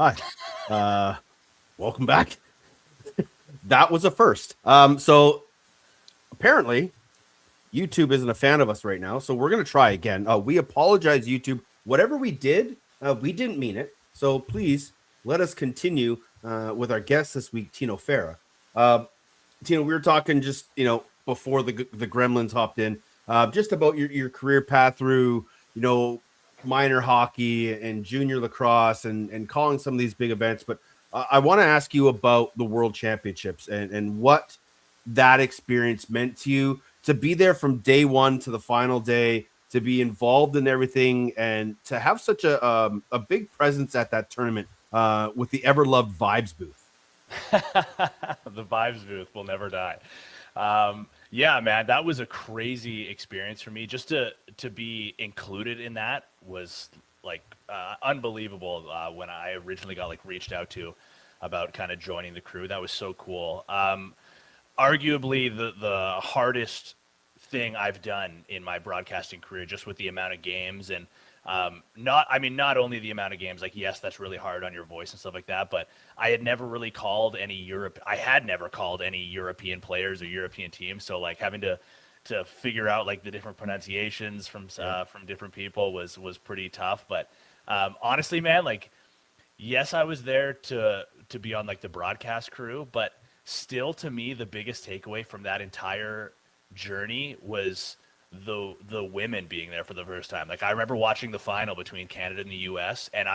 Hi. Welcome back. That was a first. So apparently YouTube isn't a fan of us right now, so we're gonna try again. We apologize, YouTube. Whatever we did, we didn't mean it. So please let us continue with our guest this week, Tino Fera. Tino, we were talking just before the Gremlins hopped in, just about your career path through minor hockey and junior lacrosse and calling some of these big events. But I want to ask you about the World Championships and what that experience meant to you, to be there from day one to the final day, to be involved in everything, and to have such a big presence at that tournament with the ever-loved Vibes booth. The Vibes booth will never die. Yeah, man, that was a crazy experience for me. Just to be included in that was like unbelievable. When I originally got reached out to about kind of joining the crew, that was so cool. Arguably the hardest thing I've done in my broadcasting career, just with the amount of games and not only the amount of games, yes, that's really hard on your voice and stuff like that, but I had never really called any European players or European teams. So having to figure out the different pronunciations from different people was pretty tough. But honestly, man, yes, I was there to be on the broadcast crew, but still, to me, the biggest takeaway from that entire journey was the women being there for the first time. I remember watching the final between Canada and the US, and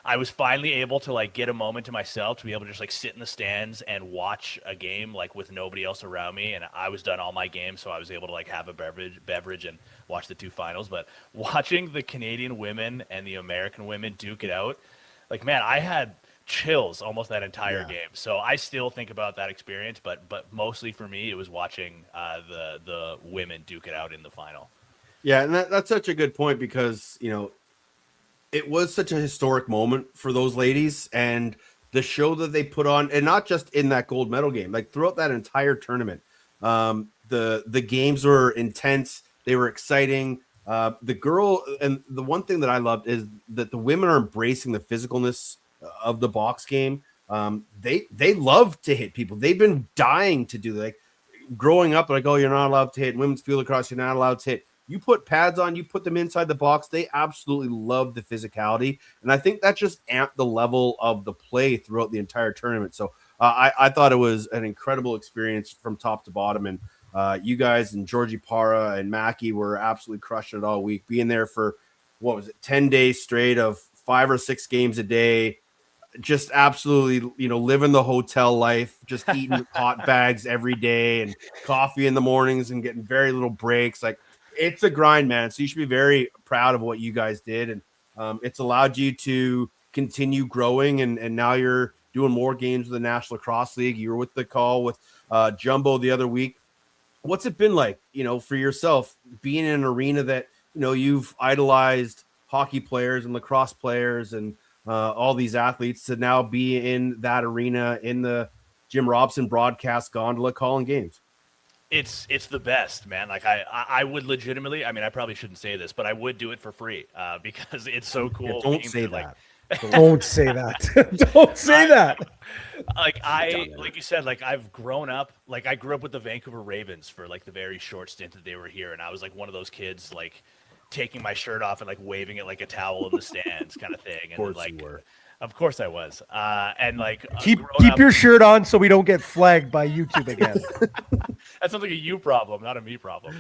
I was finally able to get a moment to myself to be able to just sit in the stands and watch a game with nobody else around me. And I was done all my games, so I was able to have a beverage and watch the two finals. But watching the Canadian women and the American women duke it out, man, I had chills almost that entire game. So I still think about that experience, but mostly for me, it was watching the women duke it out in the final. Yeah, and that's such a good point, because it was such a historic moment for those ladies, and the show that they put on, and not just in that gold medal game, throughout that entire tournament. The games were intense, they were exciting. The one thing that I loved is that the women are embracing the physicalness of the box game. They love to hit people. They've been dying to do that. Growing up, oh, you're not allowed to hit. Women's field lacrosse, you're not allowed to hit. You put pads on, you put them inside the box. They absolutely love the physicality, and I think that just amped the level of the play throughout the entire tournament. So I thought it was an incredible experience from top to bottom, and you guys and Georgie Para and Mackie were absolutely crushing it all week, being there for 10 days straight of 5 or 6 games a day. Just absolutely, living the hotel life, just eating hot bags every day and coffee in the mornings and getting very little breaks. It's a grind, man. So you should be very proud of what you guys did. And it's allowed you to continue growing. And now you're doing more games with the National Lacrosse League. You were with the call with Jumbo the other week. What's it been like, for yourself, being in an arena that, you've idolized hockey players and lacrosse players and all these athletes, to now be in that arena in the Jim Robson broadcast gondola calling games? It's the best, man. I would legitimately, I probably shouldn't say this, but I would do it for free because it's so cool. Yeah, don't say that. Don't say that. Don't say that. Like you said, I've grown up, I grew up with the Vancouver Ravens for the very short stint that they were here. And I was one of those kids, taking my shirt off and waving it like a towel in the stands kind of thing. And of course you were. Of course I was. And keep your shirt on so we don't get flagged by YouTube again. That sounds like a you problem, not a me problem.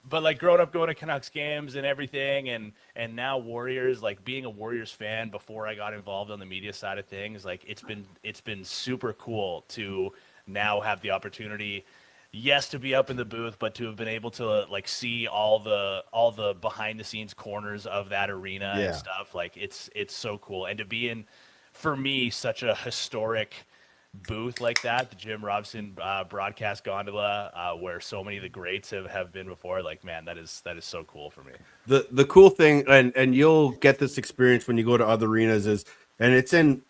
But growing up, going to Canucks games and everything, and now Warriors, being a Warriors fan before I got involved on the media side of things, it's been super cool to now have the opportunity, yes, to be up in the booth, but to have been able to see all the behind the scenes corners of that arena and stuff. It's so cool. And to be in, for me, such a historic booth like that, the Jim Robson broadcast gondola, where so many of the greats have been before, man, that is so cool for me. The cool thing, and you'll get this experience when you go to other arenas, and it's in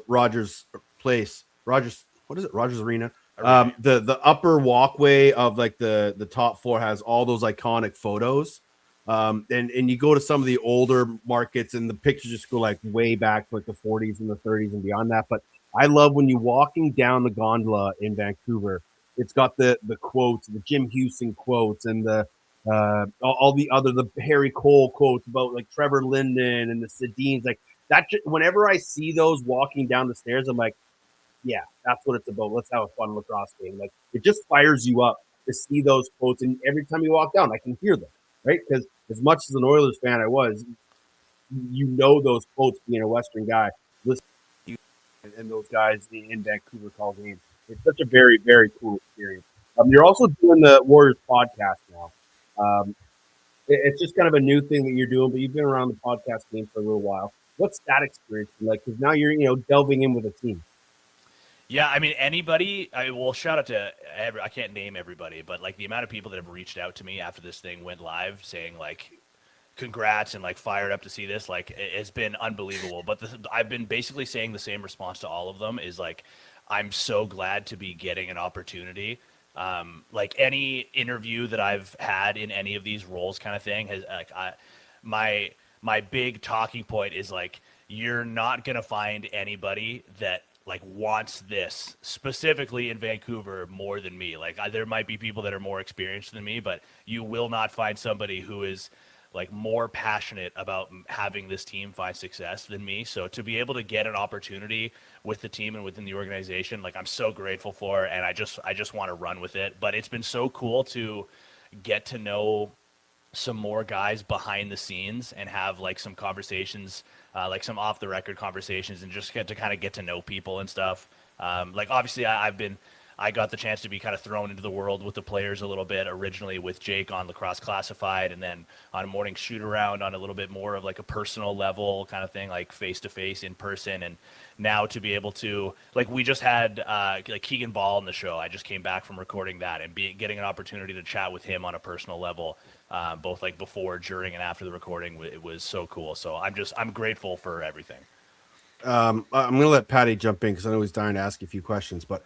Rogers Place, Rogers Arena. The upper walkway of the top floor has all those iconic photos. And you go to some of the older markets and the pictures just go like way back to like the 40s and the 30s and beyond that. But I love when you're walking down the gondola in Vancouver, it's got the quotes, the Jim Houston quotes, and the all the other, the Harry Cole quotes about like Trevor Linden and the Sedins. Like that, whenever I see those walking down the stairs, I'm like, yeah, that's what it's about. Let's have a fun lacrosse game. Like it just fires you up to see those quotes. And every time you walk down, I can hear them, right? Because as much as an Oilers fan I was, you know those quotes being a Western guy. Listen to you and those guys in Vancouver call games. It's such a very, very cool experience. You're also doing the Warriors podcast now. It's just kind of a new thing that you're doing, but you've been around the podcast game for a little while. What's that experience been like? Because now you're, delving in with a team. Yeah, I mean, anybody, shout out to, I can't name everybody, but like the amount of people that have reached out to me after this thing went live saying like, congrats and like fired up to see this, like it's been unbelievable. But I've been basically saying the same response to all of them is like, I'm so glad to be getting an opportunity. Like any interview that I've had in any of these roles kind of thing has like, my big talking point is like, you're not going to find anybody that like wants this specifically in Vancouver more than me. Like there might be people that are more experienced than me, but you will not find somebody who is like more passionate about having this team find success than me. So to be able to get an opportunity with the team and within the organization, like I'm so grateful for, and I just want to run with it. But it's been so cool to get to know some more guys behind the scenes and have like some conversations, like some off the record conversations, and just get to know people and stuff. Like obviously I got the chance to be kind of thrown into the world with the players a little bit originally with Jake on Lacrosse Classified, and then on Morning Shoot Around on a little bit more of like a personal level kind of thing, like face to face in person. And now to be able to, like, we just had like Keegan Ball on the show. I just came back from recording that and getting an opportunity to chat with him on a personal level, both like before, during, and after the recording. It was so cool. So I'm grateful for everything. I'm going to let Patty jump in because I know he's dying to ask you a few questions. But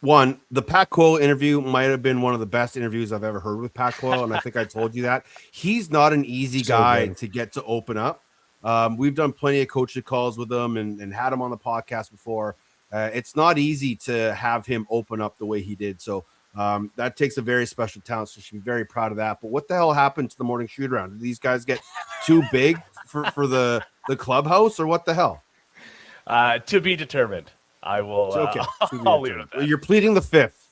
one, the Pat Coyle interview might have been one of the best interviews I've ever heard with Pat Coyle, and I think I told you that. He's not an easy guy to get to open up. We've done plenty of coaching calls with him and had him on the podcast before. It's not easy to have him open up the way he did. So that takes a very special talent. So you should be very proud of that. But what the hell happened to the Morning Shoot Around? Did these guys get too big for the clubhouse, or what the hell? To be determined. I will. It's okay. I'll leave it at that. You're pleading the fifth.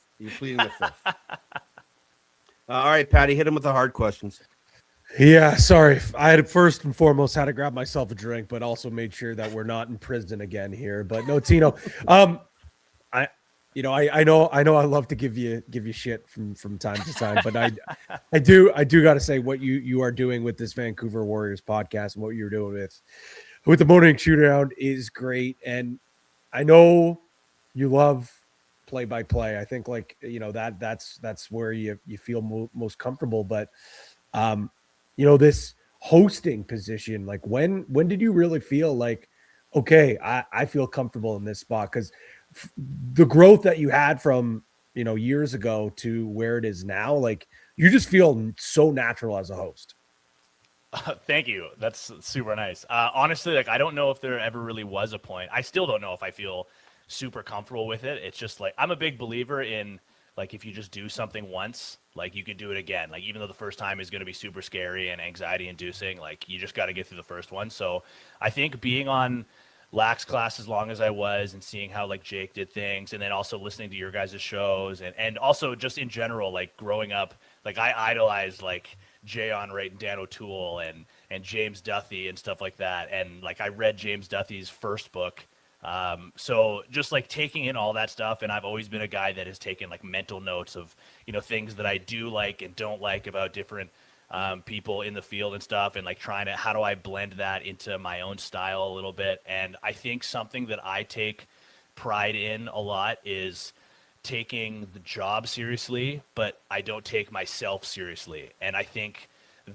All right, Patty, hit him with the hard questions. Yeah, sorry. I had first and foremost had to grab myself a drink, but also made sure that we're not in prison again here. But no, Tino. I know I love to give you shit from time to time, but I do got to say what you are doing with this Vancouver Warriors podcast and what you're doing with the Morning Shoot Around is great. And I know you love play-by-play. I think that's where you feel most comfortable. But this hosting position, like when did you really feel like, okay, I feel comfortable in this spot? Because the growth that you had from years ago to where it is now, like you just feel so natural as a host. Thank you. That's super nice. Honestly, like I don't know if there ever really was a point. I still don't know if I feel super comfortable with it. It's just like I'm a big believer in like if you just do something once, like you can do it again. Like even though the first time is going to be super scary and anxiety inducing, like you just got to get through the first one. So I think being on Lax Class as long as I was and seeing how like Jake did things, and then also listening to your guys' shows and also just in general, like growing up, like I idolized like Jay Onrait and Dan O'Toole and James Duthie and stuff like that. And like I read James Duthie's first book. So just like taking in all that stuff. And I've always been a guy that has taken like mental notes of, things that I do like and don't like about different people in the field and stuff, and like trying to, how do I blend that into my own style a little bit? And I think something that I take pride in a lot is taking the job seriously, but I don't take myself seriously. And I think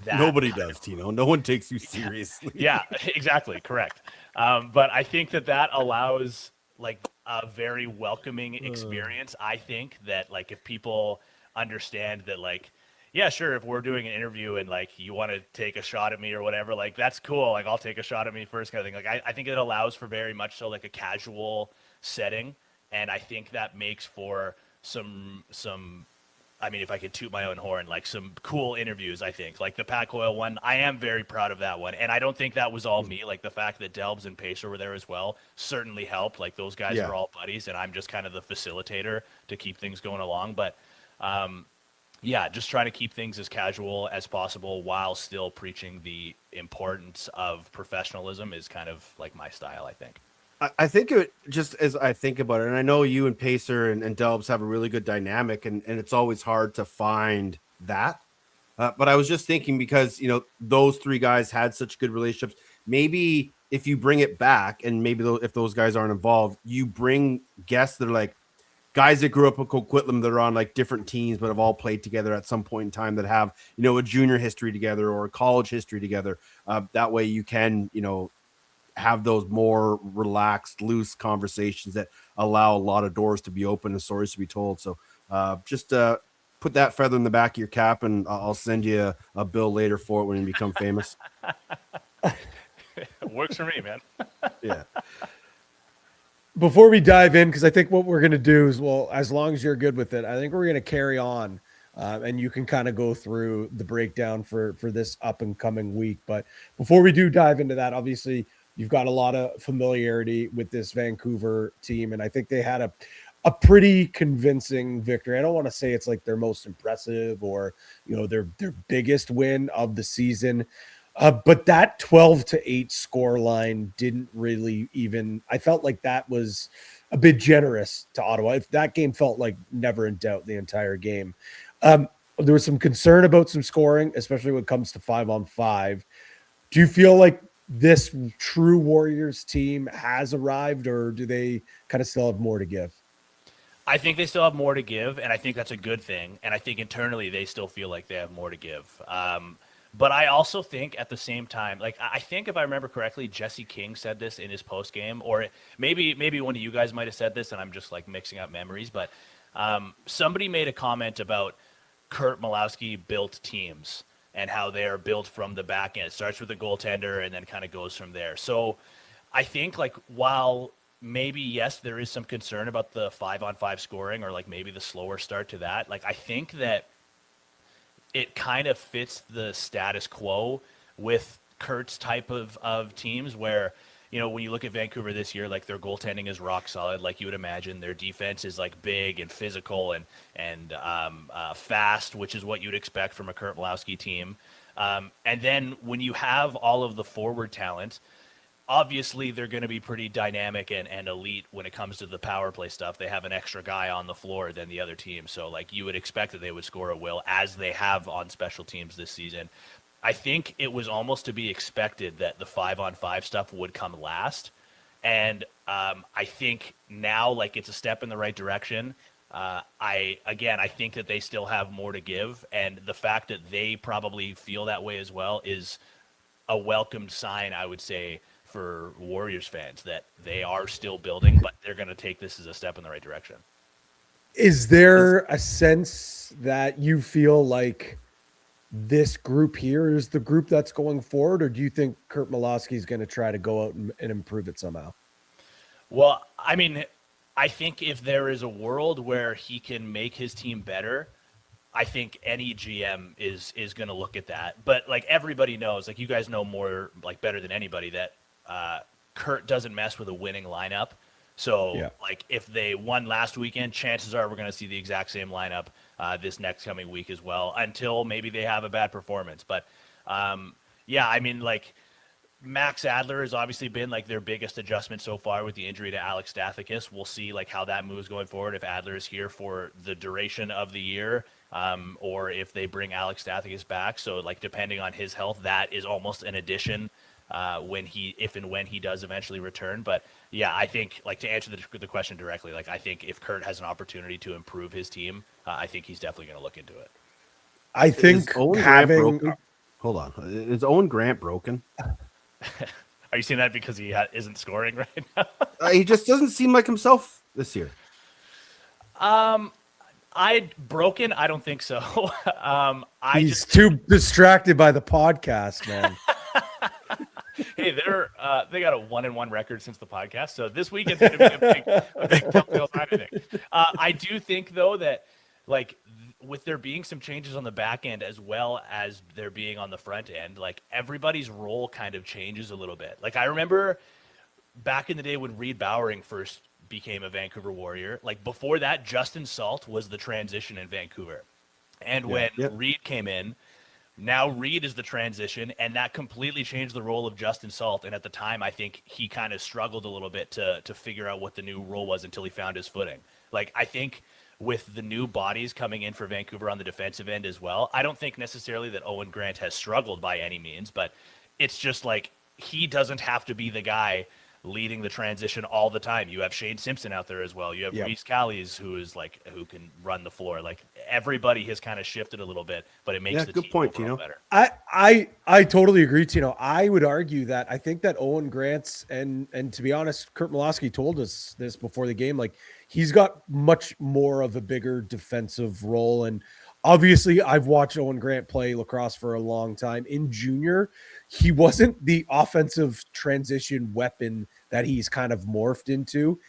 that nobody does, Tino. No one takes you seriously. Yeah, exactly. Correct. But I think that allows like a very welcoming experience. I think that like if people understand that like yeah, sure, if we're doing an interview and like you want to take a shot at me or whatever, like that's cool. Like I'll take a shot at me first kind of thing. Like I think it allows for very much so like a casual setting. And I think that makes for some I mean, if I could toot my own horn, like some cool interviews, I think. Like the Pat Coyle one, I am very proud of that one. And I don't think that was all me. Like the fact that Delbs and Pacer were there as well certainly helped. Like those guys are all buddies, and I'm just kind of the facilitator to keep things going along. But yeah, just trying to keep things as casual as possible while still preaching the importance of professionalism is kind of like my style, I think. I think it just as I think about it, and I know you and Pacer and Delbs have a really good dynamic, and it's always hard to find that. But I was just thinking because, you know, those three guys had such good relationships. Maybe if you bring it back and maybe if those guys aren't involved, you bring guests that are like guys that grew up in Coquitlam that are on like different teams, but have all played together at some point in time that have, you know, a junior history together or a college history together. That way you can, you know, have those more relaxed, loose conversations that allow a lot of doors to be open and stories to be told. So just put that feather in the back of your cap, and I'll send you a bill later for it when you become famous. It works for me, man. Yeah. Before we dive in, because I think what we're going to do is, well, as long as you're good with it, I think we're going to carry on and you can kind of go through the breakdown for this up and coming week. But before we do dive into that, obviously, you've got a lot of familiarity with this Vancouver team, and I think they had a pretty convincing victory. I don't want to say it's like their most impressive or, you know, their biggest win of the season. But that 12-8 score line didn't really even, I felt like that was a bit generous to Ottawa. If that game felt like never in doubt the entire game. There was some concern about some scoring, especially when it comes to 5-on-5. Do you feel like this true Warriors team has arrived, or do they kind of still have more to give? I think they still have more to give, and I think that's a good thing. And I think internally they still feel like they have more to give. But I also think at the same time, like I think if I remember correctly, Jesse King said this in his post game, or maybe one of you guys might have said this, and I'm just like mixing up memories. But somebody made a comment about Kurt Malowski built teams and how they are built from the back end. It starts with the goaltender and then kind of goes from there. So I think like while maybe yes, there is some concern about the 5-on-5 scoring or like maybe the slower start to that. Like I think that it kind of fits the status quo with Kurt's type of teams where, you know, when you look at Vancouver this year, like their goaltending is rock solid, like you would imagine. Their defense is like big and physical and fast, which is what you'd expect from a Kurt Malowski team. And then when you have all of the forward talent, obviously they're going to be pretty dynamic and elite when it comes to the power play stuff. They have an extra guy on the floor than the other team. So like you would expect that they would score at will, as they have on special teams this season. I think it was almost to be expected that the 5-on-5 stuff would come last. And I think now like it's a step in the right direction. I think that they still have more to give. And the fact that they probably feel that way as well is a welcomed sign, I would say, for Warriors fans, that they are still building, but they're going to take this as a step in the right direction. Is there a sense that you feel like this group here is the group that's going forward, or do you think Kurt Malowski is going to try to go out and improve it somehow? Well, I mean, I think if there is a world where he can make his team better, I think any GM is going to look at that. But like everybody knows, like you guys know more, like better than anybody, that Kurt doesn't mess with a winning lineup. So like if they won last weekend, chances are we're going to see the exact same lineup this next coming week as well, until maybe they have a bad performance. But I mean, like Max Adler has obviously been like their biggest adjustment so far with the injury to Alex Stathakis. We'll see like how that moves going forward, if Adler is here for the duration of the year, or if they bring Alex Stathakis back. So like depending on his health, that is almost an addition if and when he does eventually return. But yeah, I think like to answer the question directly, like I think if Kurt has an opportunity to improve his team, I think he's definitely going to look into it. I think hold on, is Owen Grant broken? Are you seeing that because he isn't scoring right now? He just doesn't seem like himself this year. Broken? I don't think so. He's too distracted by the podcast, man. Hey, they got a 1-1 record since the podcast, so this weekend's going to be a big telltale sign, I think. I do think though that like with there being some changes on the back end as well as there being on the front end, like everybody's role kind of changes a little bit. Like I remember back in the day when Reed Bowering first became a Vancouver Warrior, like before that, Justin Salt was the transition in Vancouver. And when Reed came in, now Reed is the transition, and that completely changed the role of Justin Salt. And at the time, I think he kind of struggled a little bit to figure out what the new role was until he found his footing. Like, I think with the new bodies coming in for Vancouver on the defensive end as well, I don't think necessarily that Owen Grant has struggled by any means, but it's just like he doesn't have to be the guy leading the transition all the time. You have Shane Simpson out there as well. You have Reese Callies who can run the floor. Like everybody has kind of shifted a little bit, but it makes the good team point, overall Tino. better. I totally agree, Tino. I would argue that I think that Owen Grant's and to be honest, Kurt Malosky told us this before the game. Like he's got much more of a bigger defensive role, and obviously I've watched Owen Grant play lacrosse for a long time. In junior, he wasn't the offensive transition weapon that he's kind of morphed into.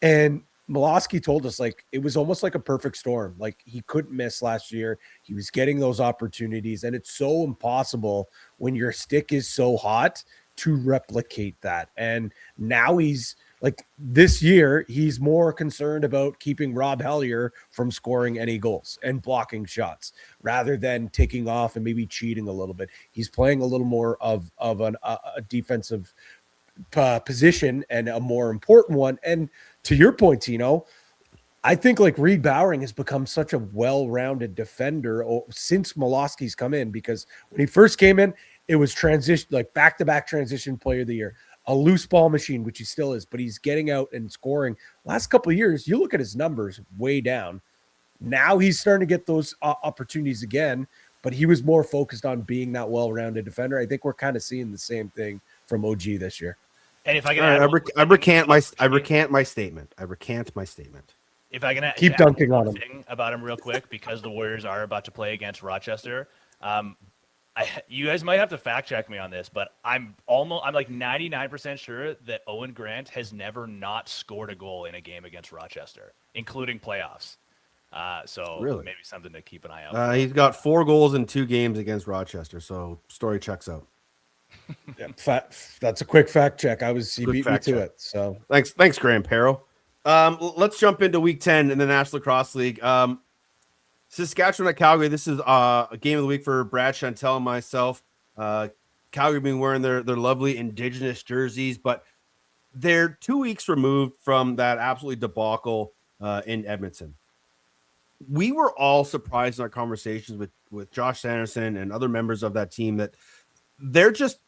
And Malosky told us like it was almost like a perfect storm. Like he couldn't miss last year. He was getting those opportunities, and it's so impossible when your stick is so hot to replicate that. And now he's like this year, he's more concerned about keeping Rob Hellier from scoring any goals and blocking shots rather than taking off and maybe cheating a little bit. He's playing a little more of a defensive position and a more important one. And to your point, Tino, I think like Reed Bowering has become such a well-rounded defender since Malosky's come in, because when he first came in, it was transition, like back-to-back transition player of the year, a loose ball machine, which he still is, but he's getting out and scoring. Last couple of years, you look at his numbers way down. Now he's starting to get those opportunities again, but he was more focused on being that well-rounded defender. I think we're kind of seeing the same thing from OG this year. And if I can, I recant my statement. If I can keep dunking on him about him real quick, because the Warriors are about to play against Rochester. You guys might have to fact check me on this, but I'm like 99% sure that Owen Grant has never not scored a goal in a game against Rochester, including playoffs. So really? Maybe something to keep an eye out. He's got 4 goals in 2 games against Rochester, so story checks out. That's a quick fact check. He beat me to it. So thanks, Graham Perro. Let's jump into Week 10 in the National Lacrosse League. Saskatchewan at Calgary. This is a game of the week for Brad Chantel and myself. Calgary being wearing their lovely Indigenous jerseys, but they're 2 weeks removed from that absolutely debacle in Edmonton. We were all surprised in our conversations with Josh Sanderson and other members of that team that they're just,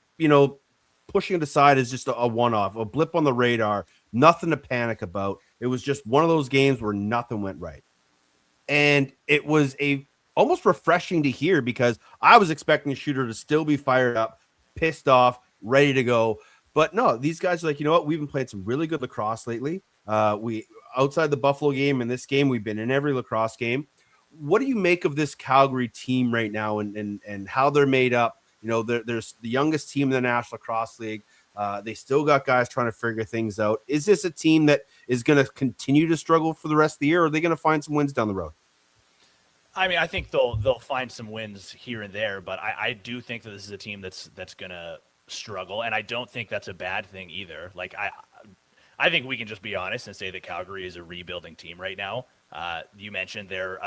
pushing it aside as just a one-off, a blip on the radar, nothing to panic about. It was just one of those games where nothing went right. And it was almost refreshing to hear, because I was expecting Shooter to still be fired up, pissed off, ready to go. But no, these guys are like, you know what? We've been playing some really good lacrosse lately. We outside the Buffalo game and this game, we've been in every lacrosse game. What do you make of this Calgary team right now and how they're made up? There's the youngest team in the National Lacrosse League. They still got guys trying to figure things out. Is this a team that is going to continue to struggle for the rest of the year, or are they going to find some wins down the road? I mean, I think they'll find some wins here and there, but I do think that this is a team that's going to struggle, and I don't think that's a bad thing either. Like I think we can just be honest and say that Calgary is a rebuilding team right now. You mentioned they're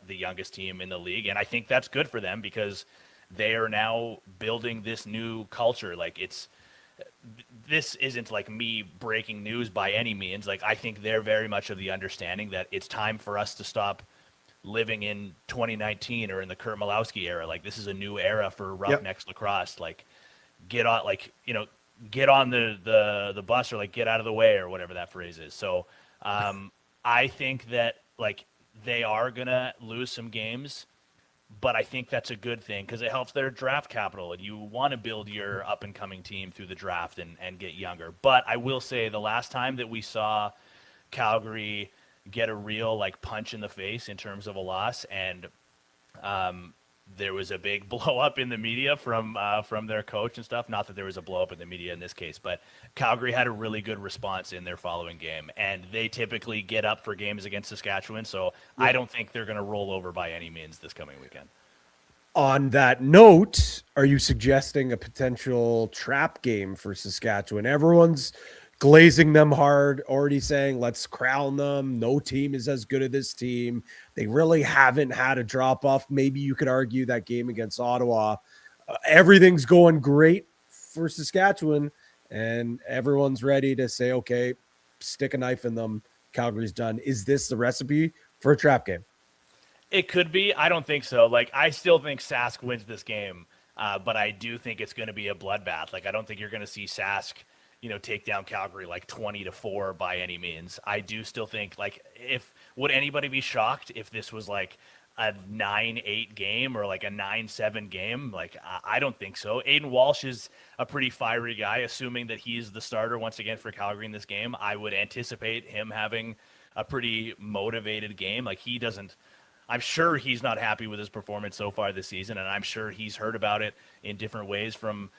the youngest team in the league, and I think that's good for them because they are now building this new culture. Like this isn't like me breaking news by any means. Like I think they're very much of the understanding that it's time for us to stop living in 2019 or in the Kurt Malosky era. Like this is a new era for Roughnecks lacrosse. Like get on the bus, or like get out of the way, or whatever that phrase is. So I think that like they are gonna lose some games, but I think that's a good thing because it helps their draft capital, and you want to build your up-and-coming team through the draft and get younger. But I will say the last time that we saw Calgary get a real like punch in the face in terms of a loss, and there was a big blow up in the media from their coach and stuff. Not that there was a blow up in the media in this case, but Calgary had a really good response in their following game, and they typically get up for games against Saskatchewan. So I don't think they're going to roll over by any means this coming weekend. On that note, are you suggesting a potential trap game for Saskatchewan? Everyone's glazing them hard, already saying, let's crown them. No team is as good as this team. They really haven't had a drop off. Maybe you could argue that game against Ottawa. Everything's going great for Saskatchewan, and everyone's ready to say, okay, stick a knife in them. Calgary's done. Is this the recipe for a trap game? It could be. I don't think so. Like, I still think Sask wins this game, but I do think it's going to be a bloodbath. Like, I don't think you're going to see Sask, take down Calgary like 20-4 by any means. I do still think, like, would anybody be shocked if this was like a 9-8 game or like a 9-7 game? Like, I don't think so. Aiden Walsh is a pretty fiery guy, assuming that he's the starter once again for Calgary in this game. I would anticipate him having a pretty motivated game. Like, I'm sure he's not happy with his performance so far this season, and I'm sure he's heard about it in different ways from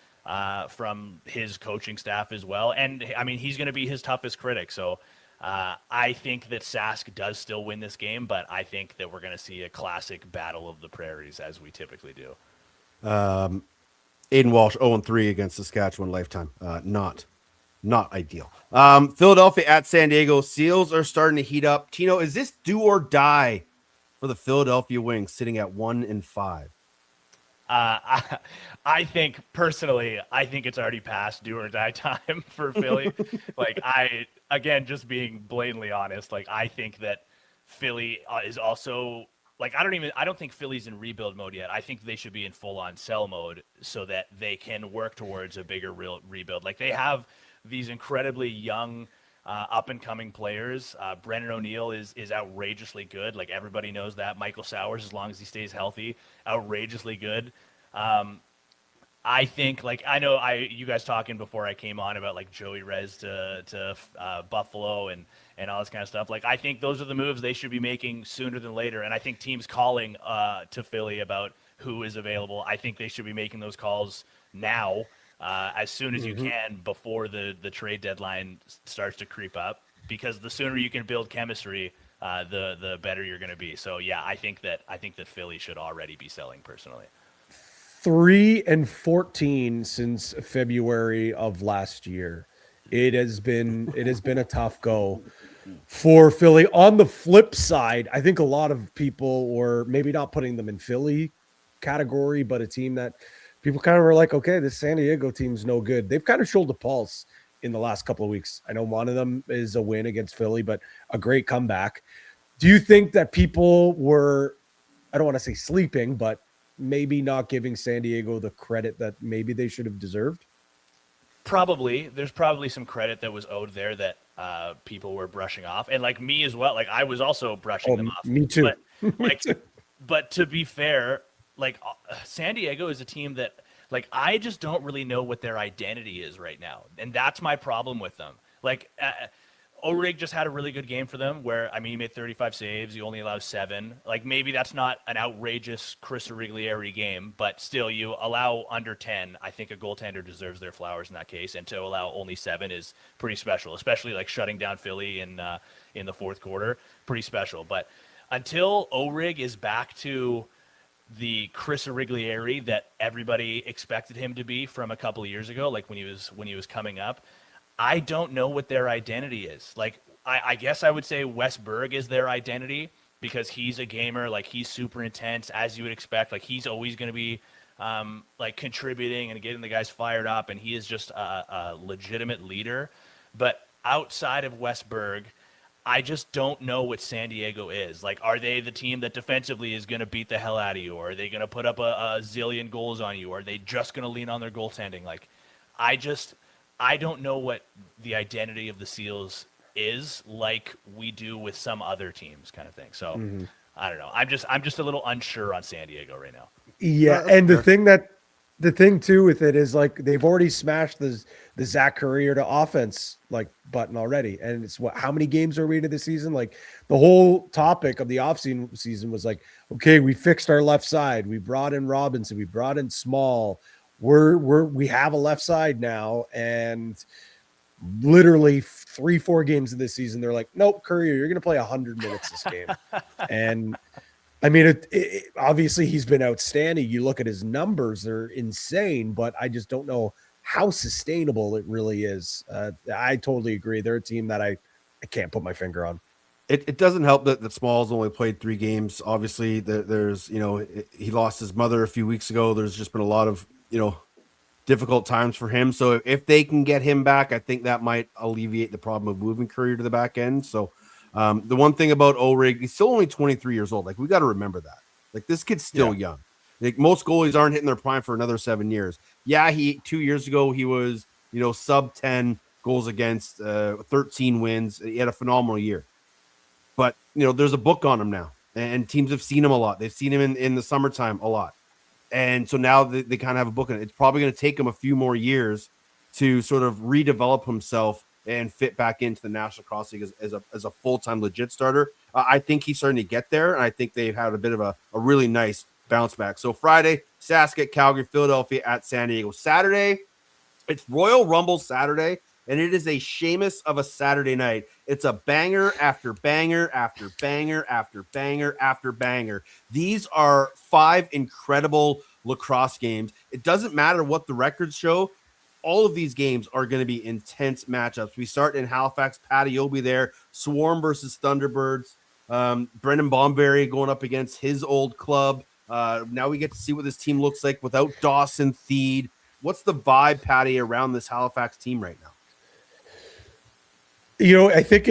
his coaching staff as well. And I mean, he's going to be his toughest critic. So I think that Sask does still win this game, but I think that we're going to see a classic battle of the prairies as we typically do. Aiden Walsh 0-3 against Saskatchewan lifetime. Not ideal. Philadelphia at San Diego. Seals are starting to heat up. Tino, is this do or die for the Philadelphia Wings, sitting at 1-5? I think personally, it's already past do or die time for Philly. Like, just being blatantly honest, like, I think that Philly is also like, I don't think Philly's in rebuild mode yet. I think they should be in full on sell mode so that they can work towards a bigger rebuild. Like, they have these incredibly young, up and coming players. Brennan O'Neill is outrageously good. Like, everybody knows that. Michael Sowers, as long as he stays healthy, outrageously good. I think, like, I know you guys talking before I came on about like Joey Rez to Buffalo and all this kind of stuff. Like, I think those are the moves they should be making sooner than later. And I think teams calling to Philly about who is available, I think they should be making those calls now. As soon as you can, before the trade deadline starts to creep up, because the sooner you can build chemistry, the better you're going to be. So yeah, I think that Philly should already be selling personally. 3-14 since February of last year. It has been a tough go for Philly. On the flip side, I think a lot of people were maybe not putting them in Philly category, but a team that people kind of were like, okay, this San Diego team's no good. They've kind of showed the pulse in the last couple of weeks. I know one of them is a win against Philly, but a great comeback. Do you think that people were, I don't want to say sleeping, but maybe not giving San Diego the credit that maybe they should have deserved? Probably. There's probably some credit that was owed there that people were brushing off. And like me as well, like I was also brushing them off. Me too. But, but to be fair, like San Diego is a team that, like, I just don't really know what their identity is right now. And that's my problem with them. Like, O'Rig just had a really good game for them where, I mean, he made 35 saves. He only allows 7. Like, maybe that's not an outrageous Chris Origlieri game, but still, you allow under 10. I think a goaltender deserves their flowers in that case. And to allow only 7 is pretty special, especially like shutting down Philly in the fourth quarter. Pretty special. But until O'Rig is back to the Chris Origlieri that everybody expected him to be from a couple of years ago, like when he was coming up, I don't know what their identity is. Like, I guess I would say Wes Berg is their identity because he's a gamer. Like, he's super intense, as you would expect. Like, he's always going to be like contributing and getting the guys fired up, and he is just a legitimate leader. But outside of Wes Berg, I just don't know what San Diego is. Like, are they the team that defensively is going to beat the hell out of you? Or are they going to put up a zillion goals on you? Or are they just going to lean on their goaltending? Like, I don't know what the identity of the Seals is, like we do with some other teams, kind of thing. So I don't know. I'm just a little unsure on San Diego right now. Yeah, and the thing that the thing too with it is like they've already smashed the Zach Courier to offense like button already, and it's what, how many games are we into the season? Like the whole topic of the season was like, okay, we fixed our left side, we brought in Robinson, we brought in Small, we have a left side now, and literally 3-4 games of this season they're like, nope, Courier, you're gonna play 100 minutes this game. And I mean, obviously he's been outstanding. You look at his numbers, they're insane, but I just don't know how sustainable it really is. I totally agree. They're a team that I can't put my finger on. It doesn't help that Smalls only played 3 games. Obviously, there's, he lost his mother a few weeks ago. There's just been a lot of, difficult times for him. So if they can get him back, I think that might alleviate the problem of moving Courier to the back end. So the one thing about O'Rig, he's still only 23 years old. Like, we got to remember that. Like, this kid's still young. Like, most goalies aren't hitting their prime for another 7 years. Yeah, 2 years ago, he was, sub 10 goals against, 13 wins. He had a phenomenal year. But, there's a book on him now. And teams have seen him a lot. They've seen him in the summertime a lot. And so now they kind of have a book on it. It's probably going to take him a few more years to sort of redevelop himself and fit back into the National Lacrosse League as a full-time legit starter. I think he's starting to get there, and I think they've had a bit of a really nice bounce back. So Friday, Saskatchewan, Calgary, Philadelphia at San Diego. Saturday, it's Royal Rumble Saturday, and it is a Seamus of a Saturday night. It's a banger after banger after banger after banger after banger. These are 5 incredible lacrosse games. It doesn't matter what the records show. All of these games are going to be intense matchups. We start in Halifax. Patty, you'll be there. Swarm versus Thunderbirds. Brendan Bomberry going up against his old club. Now we get to see what this team looks like without Dawson Theed. What's the vibe, Patty, around this Halifax team right now? I think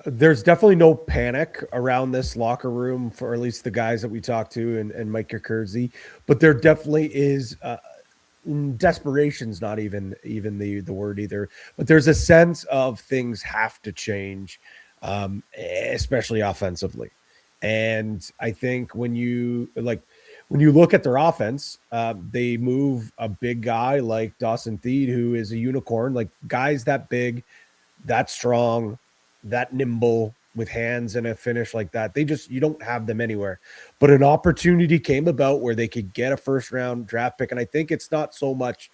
there's definitely no panic around this locker room for at least the guys that we talked to and Mike Kurzey, but there definitely is desperation's not even the word either, but there's a sense of things have to change, especially offensively. And I think when you look at their offense, they move a big guy like Dawson Theed, who is a unicorn, like guys that big, that strong, that nimble with hands and a finish like that. You don't have them anywhere. But an opportunity came about where they could get a first round draft pick. And I think it's not so much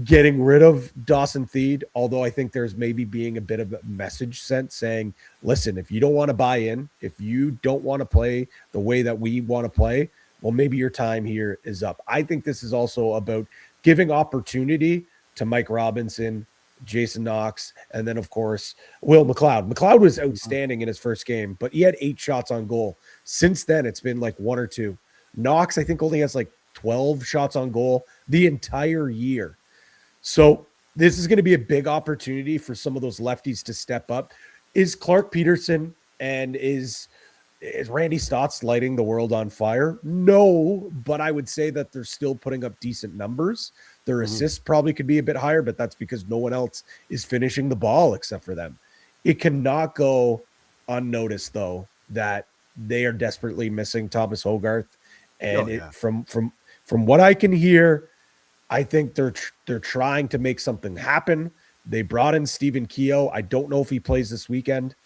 getting rid of Dawson Theed, although I think there's maybe being a bit of a message sent saying, listen, if you don't want to buy in, if you don't want to play the way that we want to play, well, maybe your time here is up. I think this is also about giving opportunity to Mike Robinson, Jason Knox, and then, of course, Will McLeod. McLeod was outstanding in his first game, but he had 8 shots on goal. Since then, it's been like 1 or 2. Knox, I think, only has like 12 shots on goal the entire year. So this is going to be a big opportunity for some of those lefties to step up. Is Clark Peterson and is Randy Stotts lighting the world on fire? No, but I would say that they're still putting up decent numbers. Their assists probably could be a bit higher, but that's because no one else is finishing the ball except for them. It cannot go unnoticed, though, that they are desperately missing Thomas Hogarth. And from what I can hear, I think they're trying to make something happen. They brought in Stephen Keogh. I don't know if he plays this weekend,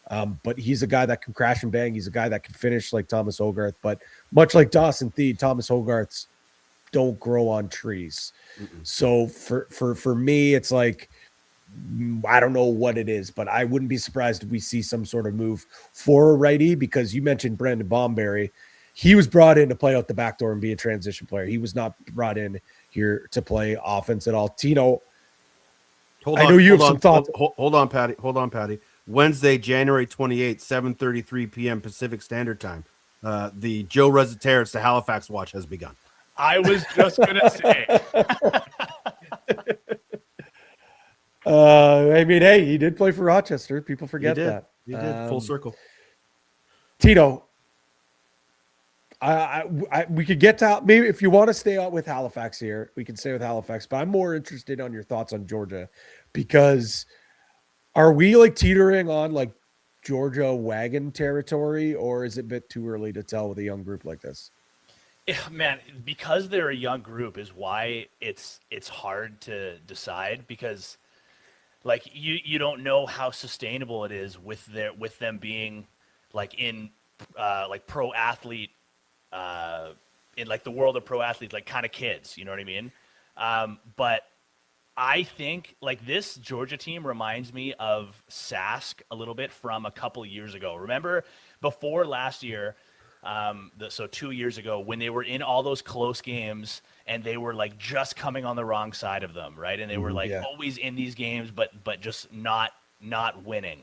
but he's a guy that can crash and bang. He's a guy that can finish like Thomas Hogarth. But much like Dawson Theed, Thomas Hogarth's don't grow on trees. So for me, it's like, I don't know what it is, but I wouldn't be surprised if we see some sort of move for a righty, because you mentioned Brendan Bomberry. He was brought in to play out the back door and be a transition player. He was not brought in here to play offense at all. Tino, I know you have some thoughts. Hold on, Patty. Wednesday, January 28th, 7:33 p.m. Pacific Standard Time. The Joe Resetarits to Halifax watch has begun. I was just going to say. I mean, hey, he did play for Rochester. People forget that. He did. Full circle. Tino, we could get to, maybe if you want to stay out with Halifax here, we can stay with Halifax, but I'm more interested on your thoughts on Georgia, because are we like teetering on like Georgia wagon territory, or is it a bit too early to tell with a young group like this? Yeah, man, because they're a young group is why it's hard to decide, because like you don't know how sustainable it is with them being like in like pro athlete in like the world of pro athletes, like kind of kids, you know what I mean? But I think like this Georgia team reminds me of Sask a little bit from a couple years ago. Remember before last year, so 2 years ago, when they were in all those close games and they were like just coming on the wrong side of them, right? And they were like Yeah. always in these games, but just not winning.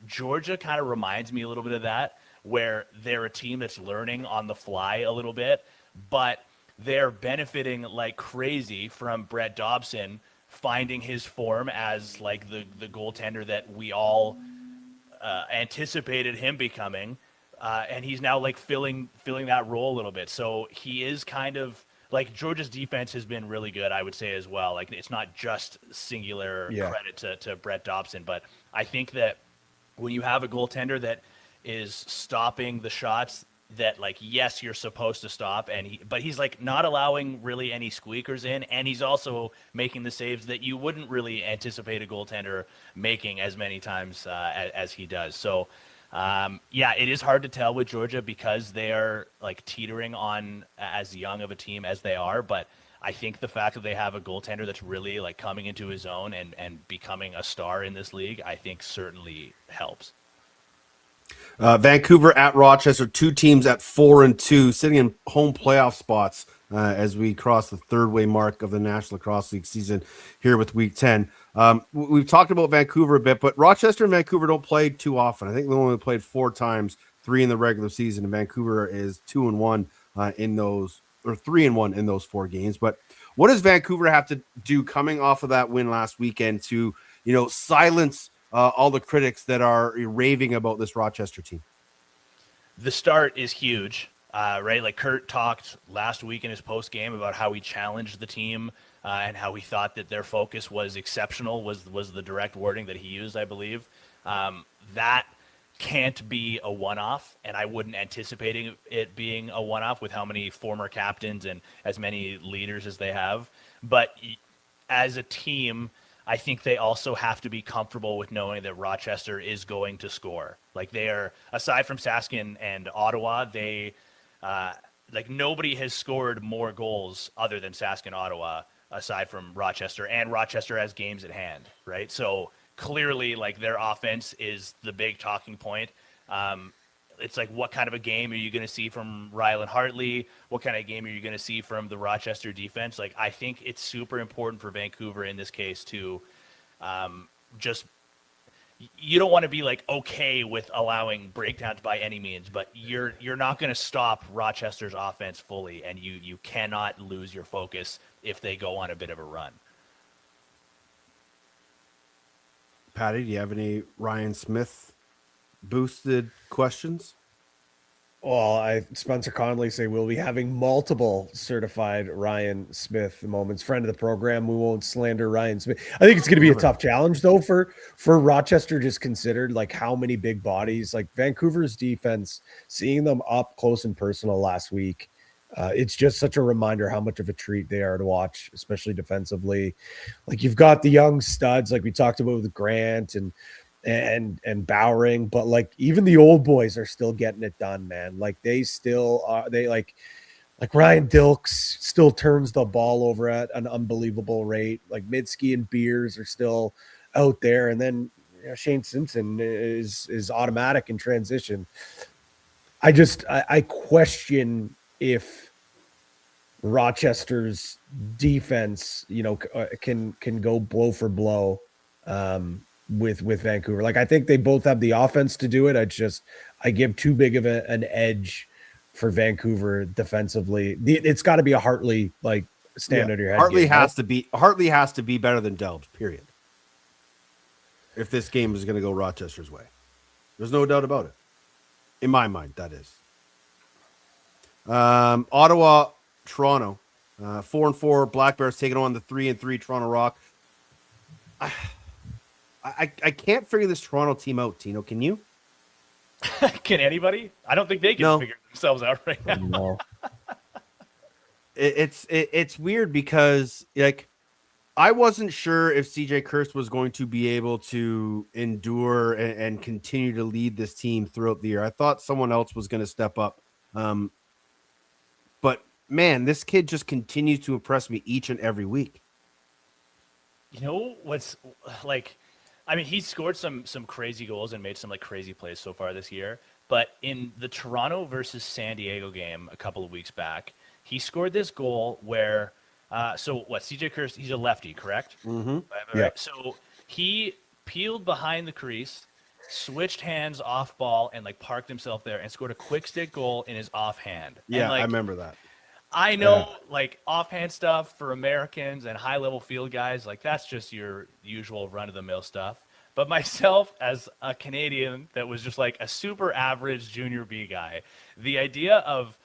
Georgia kind of reminds me a little bit of that, where they're a team that's learning on the fly a little bit, but they're benefiting like crazy from Brett Dobson finding his form as like the goaltender that we all anticipated him becoming, and he's now like filling that role a little bit. So he is kind of like, Georgia's defense has been really good, I would say as well. Like it's not just singular credit to Brett Dobson, but I think that when you have a goaltender that is stopping the shots that, like, yes, you're supposed to stop, but he's like not allowing really any squeakers in, and he's also making the saves that you wouldn't really anticipate a goaltender making as many times as he does. So yeah, it is hard to tell with Georgia because they are like teetering on as young of a team as they are, but I think the fact that they have a goaltender that's really like coming into his own and becoming a star in this league, I think certainly helps. Vancouver at Rochester, two teams at 4-2, sitting in home playoff spots as we cross the third-way mark of the National Lacrosse League season here with Week 10. We've talked about Vancouver a bit, but Rochester and Vancouver don't play too often. I think they only played 4 times, 3 in the regular season, and Vancouver is 2-1 in those, or 3-1 in those 4 games. But what does Vancouver have to do coming off of that win last weekend to, silence all the critics that are raving about this Rochester team? The start is huge, right? Like Kurt talked last week in his post game about how he challenged the team and how he thought that their focus was exceptional, was the direct wording that he used, I believe. That can't be a one-off, and I wouldn't anticipate it being a one-off with how many former captains and as many leaders as they have. But as a team, I think they also have to be comfortable with knowing that Rochester is going to score. Like they are, aside from Sask and Ottawa, they like nobody has scored more goals other than Sask and Ottawa aside from Rochester, and Rochester has games at hand, right? So clearly, like their offense is the big talking point. It's like, what kind of a game are you going to see from Rylan Hartley? What kind of game are you going to see from the Rochester defense? Like, I think it's super important for Vancouver in this case to just, you don't want to be like okay with allowing breakdowns by any means, but you're not going to stop Rochester's offense fully, and you cannot lose your focus if they go on a bit of a run. Patty, do you have any Ryan Smith boosted questions? Well, Spencer Connolly say we'll be having multiple certified Ryan Smith moments. Friend of the program, we won't slander Ryan Smith. I think it's going to be a tough challenge though for Rochester, just considered like how many big bodies, like Vancouver's defense, seeing them up close and personal last week. It's just such a reminder how much of a treat they are to watch, especially defensively. Like you've got the young studs, like we talked about with Grant and Bowering, but like even the old boys are still getting it done, man. Like they still are, they like Ryan Dilks still turns the ball over at an unbelievable rate. Like Midsky and Beers are still out there, and then Shane Simpson is automatic in transition. I question if Rochester's defense, can go blow for blow with Vancouver. Like I think they both have the offense to do it. I give too big of an edge for Vancouver defensively. It's got to be a Hartley like stand under your head. Hartley has to be better than Delbs, period. If this game is going to go Rochester's way, there's no doubt about it. In my mind, that is. Ottawa, Toronto, 4-4. Black Bears taking on the 3-3 Toronto Rock. I can't figure this Toronto team out, Tino. Can you? Can anybody? I don't think they can figure themselves out right now. No. It's weird because like I wasn't sure if CJ Kirst was going to be able to endure and continue to lead this team throughout the year. I thought someone else was going to step up. But man, this kid just continues to impress me each and every week. You know what's like? I mean, he scored some crazy goals and made some like crazy plays so far this year. But in the Toronto versus San Diego game a couple of weeks back, he scored this goal where, so what? CJ Kirst, he's a lefty, correct? Mm-hmm. Yeah. So he peeled behind the crease, switched hands off ball, and like parked himself there and scored a quick stick goal in his offhand. Yeah, and, like, I remember that. I know, like, offhand stuff for Americans and high-level field guys, like, that's just your usual run-of-the-mill stuff. But myself, as a Canadian that was just, like, a super average junior B guy, the idea of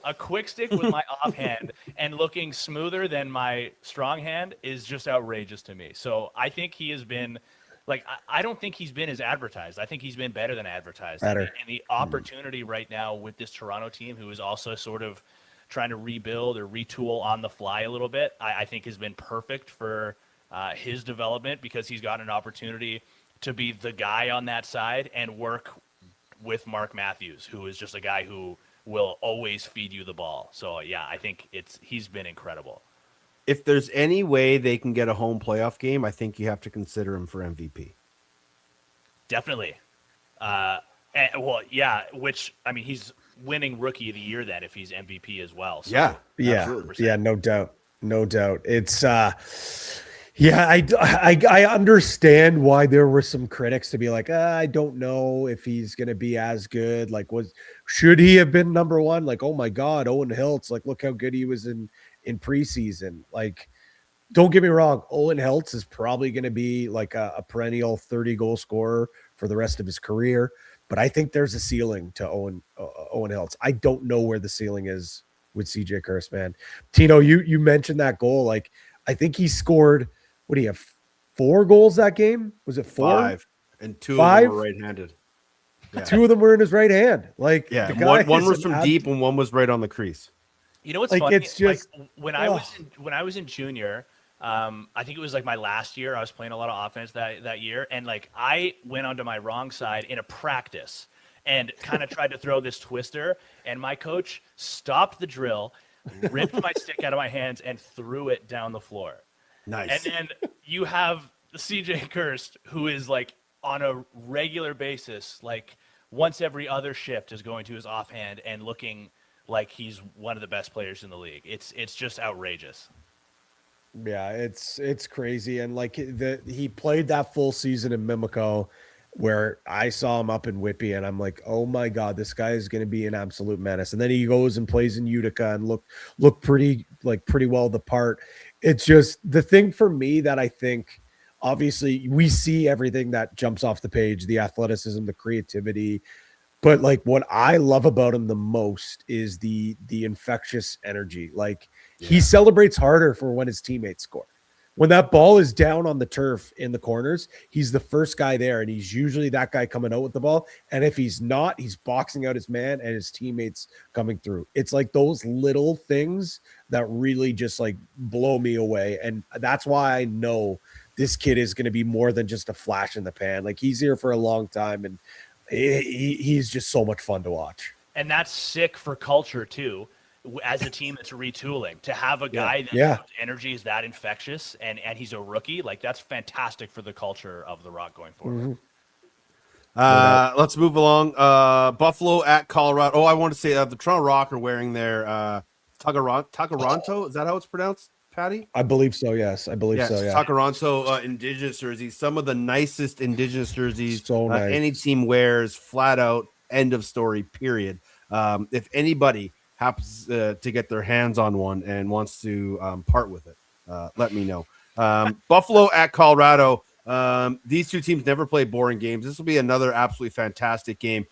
a quick stick with my offhand and looking smoother than my strong hand is just outrageous to me. So I think he has been like, I don't think he's been as advertised. I think he's been better than advertised. Better. And the opportunity right now with this Toronto team, who is also sort of trying to rebuild or retool on the fly a little bit, I think has been perfect for his development, because he's got an opportunity to be the guy on that side and work with Mark Matthews, who is just a guy who will always feed you the ball. So yeah, I think he's been incredible. If there's any way they can get a home playoff game, I think you have to consider him for MVP. Definitely. Well, yeah, which, I mean, he's winning Rookie of the Year then if he's MVP as well. So Yeah, 100%. yeah, no doubt. It's yeah, I understand why there were some critics to be like, I don't know if he's gonna be as good. Like, should he have been number one? Like, oh my God, Owen Hiltz, like, look how good he was in preseason. Like, don't get me wrong, Owen Hiltz is probably going to be like a perennial 30 goal scorer for the rest of his career, but I think there's a ceiling to Owen Hiltz. I don't know where the ceiling is with CJ Kirst, man. Tino, you mentioned that goal. Like, I think he scored, what do you have, 4 goals that game? Was it 4? 5, and 2 5? of them were right-handed. Yeah. 2 of them were in his right hand. Like, Yeah, the guy one is was from deep and one was right on the crease. You know what's like, funny? it's just like, when I was in junior, I think it was like my last year. I was playing a lot of offense that year, and like I went onto my wrong side in a practice and kind of tried to throw this twister, and my coach stopped the drill, ripped my stick out of my hands, and threw it down the floor. Nice. And then you have CJ Kirst, who is like on a regular basis, like once every other shift, is going to his offhand and looking like he's one of the best players in the league. It's just outrageous. Yeah, it's crazy. And like he played that full season in Mimico, where I saw him up in Whitby, and I'm like, oh my God, this guy is going to be an absolute menace. And then he goes and plays in Utica and look pretty well the part. It's just the thing for me that I think, obviously we see everything that jumps off the page, the athleticism, the creativity, but like what I love about him the most is the infectious energy. Like, he celebrates harder for when his teammates score. When that ball is down on the turf in the corners, he's the first guy there, and he's usually that guy coming out with the ball. And if he's not, he's boxing out his man and his teammates coming through. It's like those little things that really just like blow me away. And that's why I know this kid is going to be more than just a flash in the pan. Like, he's here for a long time, and he's just so much fun to watch. And that's sick for culture too, as a team that's retooling, to have a guy that energy is that infectious, and he's a rookie. Like, that's fantastic for the culture of the Rock going forward. Mm-hmm. Let's move along. Buffalo at Colorado. Oh, I want to say the Toronto Rock are wearing their Takaranto. Is that how it's pronounced, Patty? I believe so. Yes, I believe so. Yeah, Takaranto Indigenous jerseys. Some of the nicest Indigenous jerseys So nice. any team wears. Flat out. End of story. Period. If anybody happens to get their hands on one and wants to part with it, let me know. Buffalo at Colorado. These two teams never play boring games. This will be another absolutely fantastic game.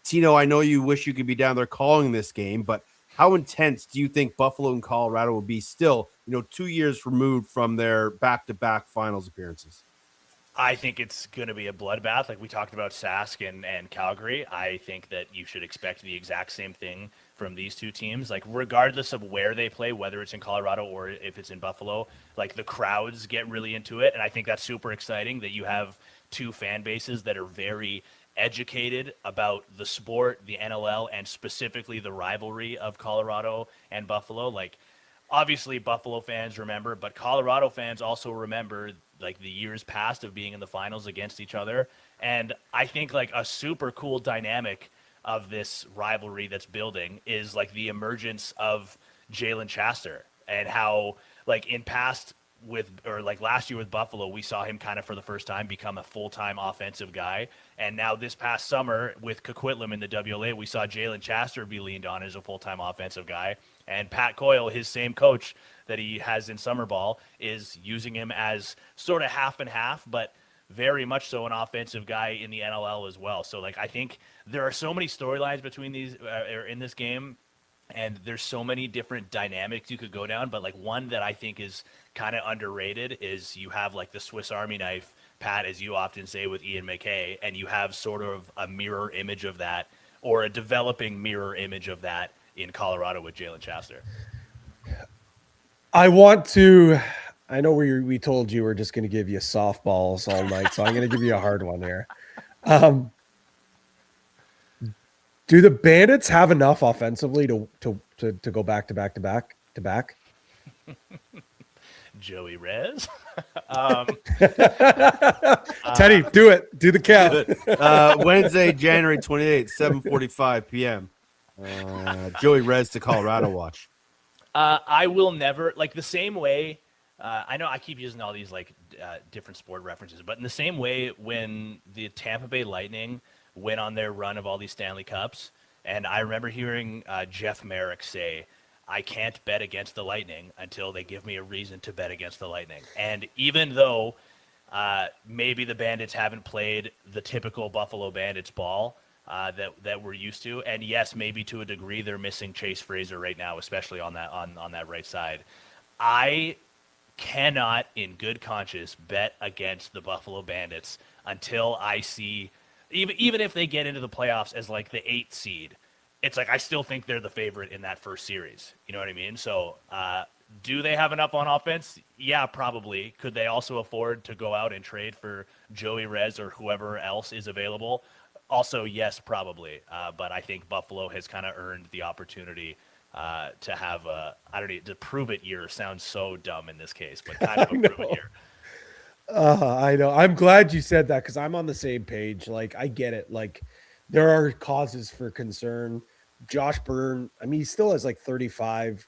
Tino, I know you wish you could be down there calling this game, but how intense do you think Buffalo and Colorado will be still, 2 years removed from their back-to-back finals appearances? I think it's going to be a bloodbath. Like we talked about Sask and Calgary. I think that you should expect the exact same thing from these two teams. Like regardless of where they play, whether it's in Colorado or if it's in Buffalo, like the crowds get really into it. And I think that's super exciting that you have two fan bases that are very educated about the sport, the NLL, and specifically the rivalry of Colorado and Buffalo. Like obviously Buffalo fans remember, but Colorado fans also remember like the years past of being in the finals against each other. And I think like a super cool dynamic of this rivalry that's building is like the emergence of Jalen Chaster and how like in past with or like last year with Buffalo, we saw him kind of for the first time become a full-time offensive guy. And now this past summer with Coquitlam in the WLA, we saw Jalen Chaster be leaned on as a full-time offensive guy. And Pat Coyle, his same coach that he has in summer ball, is using him as sort of half and half, but very much so an offensive guy in the NLL as well. So like I think there are so many storylines between these in this game, and there's so many different dynamics you could go down. But like one that I think is kind of underrated is you have like the Swiss Army knife, Pat, as you often say, with Ian McKay, and you have sort of a mirror image of that, or a developing mirror image of that in Colorado with Jalen Chaster. I know we told you we're just going to give you softballs all night, so I'm going to give you a hard one here. Do the Bandits have enough offensively to go back to back? Joey Rez. Teddy, do it. Do the count. Wednesday, January 28th, 7:45 p.m. Joey Rez to Colorado watch. I will never, like the same way, I know I keep using all these like different sport references, but in the same way when the Tampa Bay Lightning went on their run of all these Stanley Cups, and I remember hearing Jeff Merrick say, I can't bet against the Lightning until they give me a reason to bet against the Lightning. And even though maybe the Bandits haven't played the typical Buffalo Bandits ball that we're used to, and yes, maybe to a degree they're missing Chase Fraser right now, especially on that right side. I cannot, in good conscience, bet against the Buffalo Bandits until I see, even if they get into the playoffs as like the 8th seed, it's like I still think they're the favorite in that first series. You know what I mean? So do they have enough on offense? Yeah, probably. Could they also afford to go out and trade for Joey Rez or whoever else is available? Also, yes, probably. But I think Buffalo has kind of earned the opportunity to have to prove it year. Sounds so dumb in this case, but kind of a prove it year. I know. I'm glad you said that because I'm on the same page. Like, I get it. Like, there are causes for concern. Josh Byrne, I mean, he still has like 35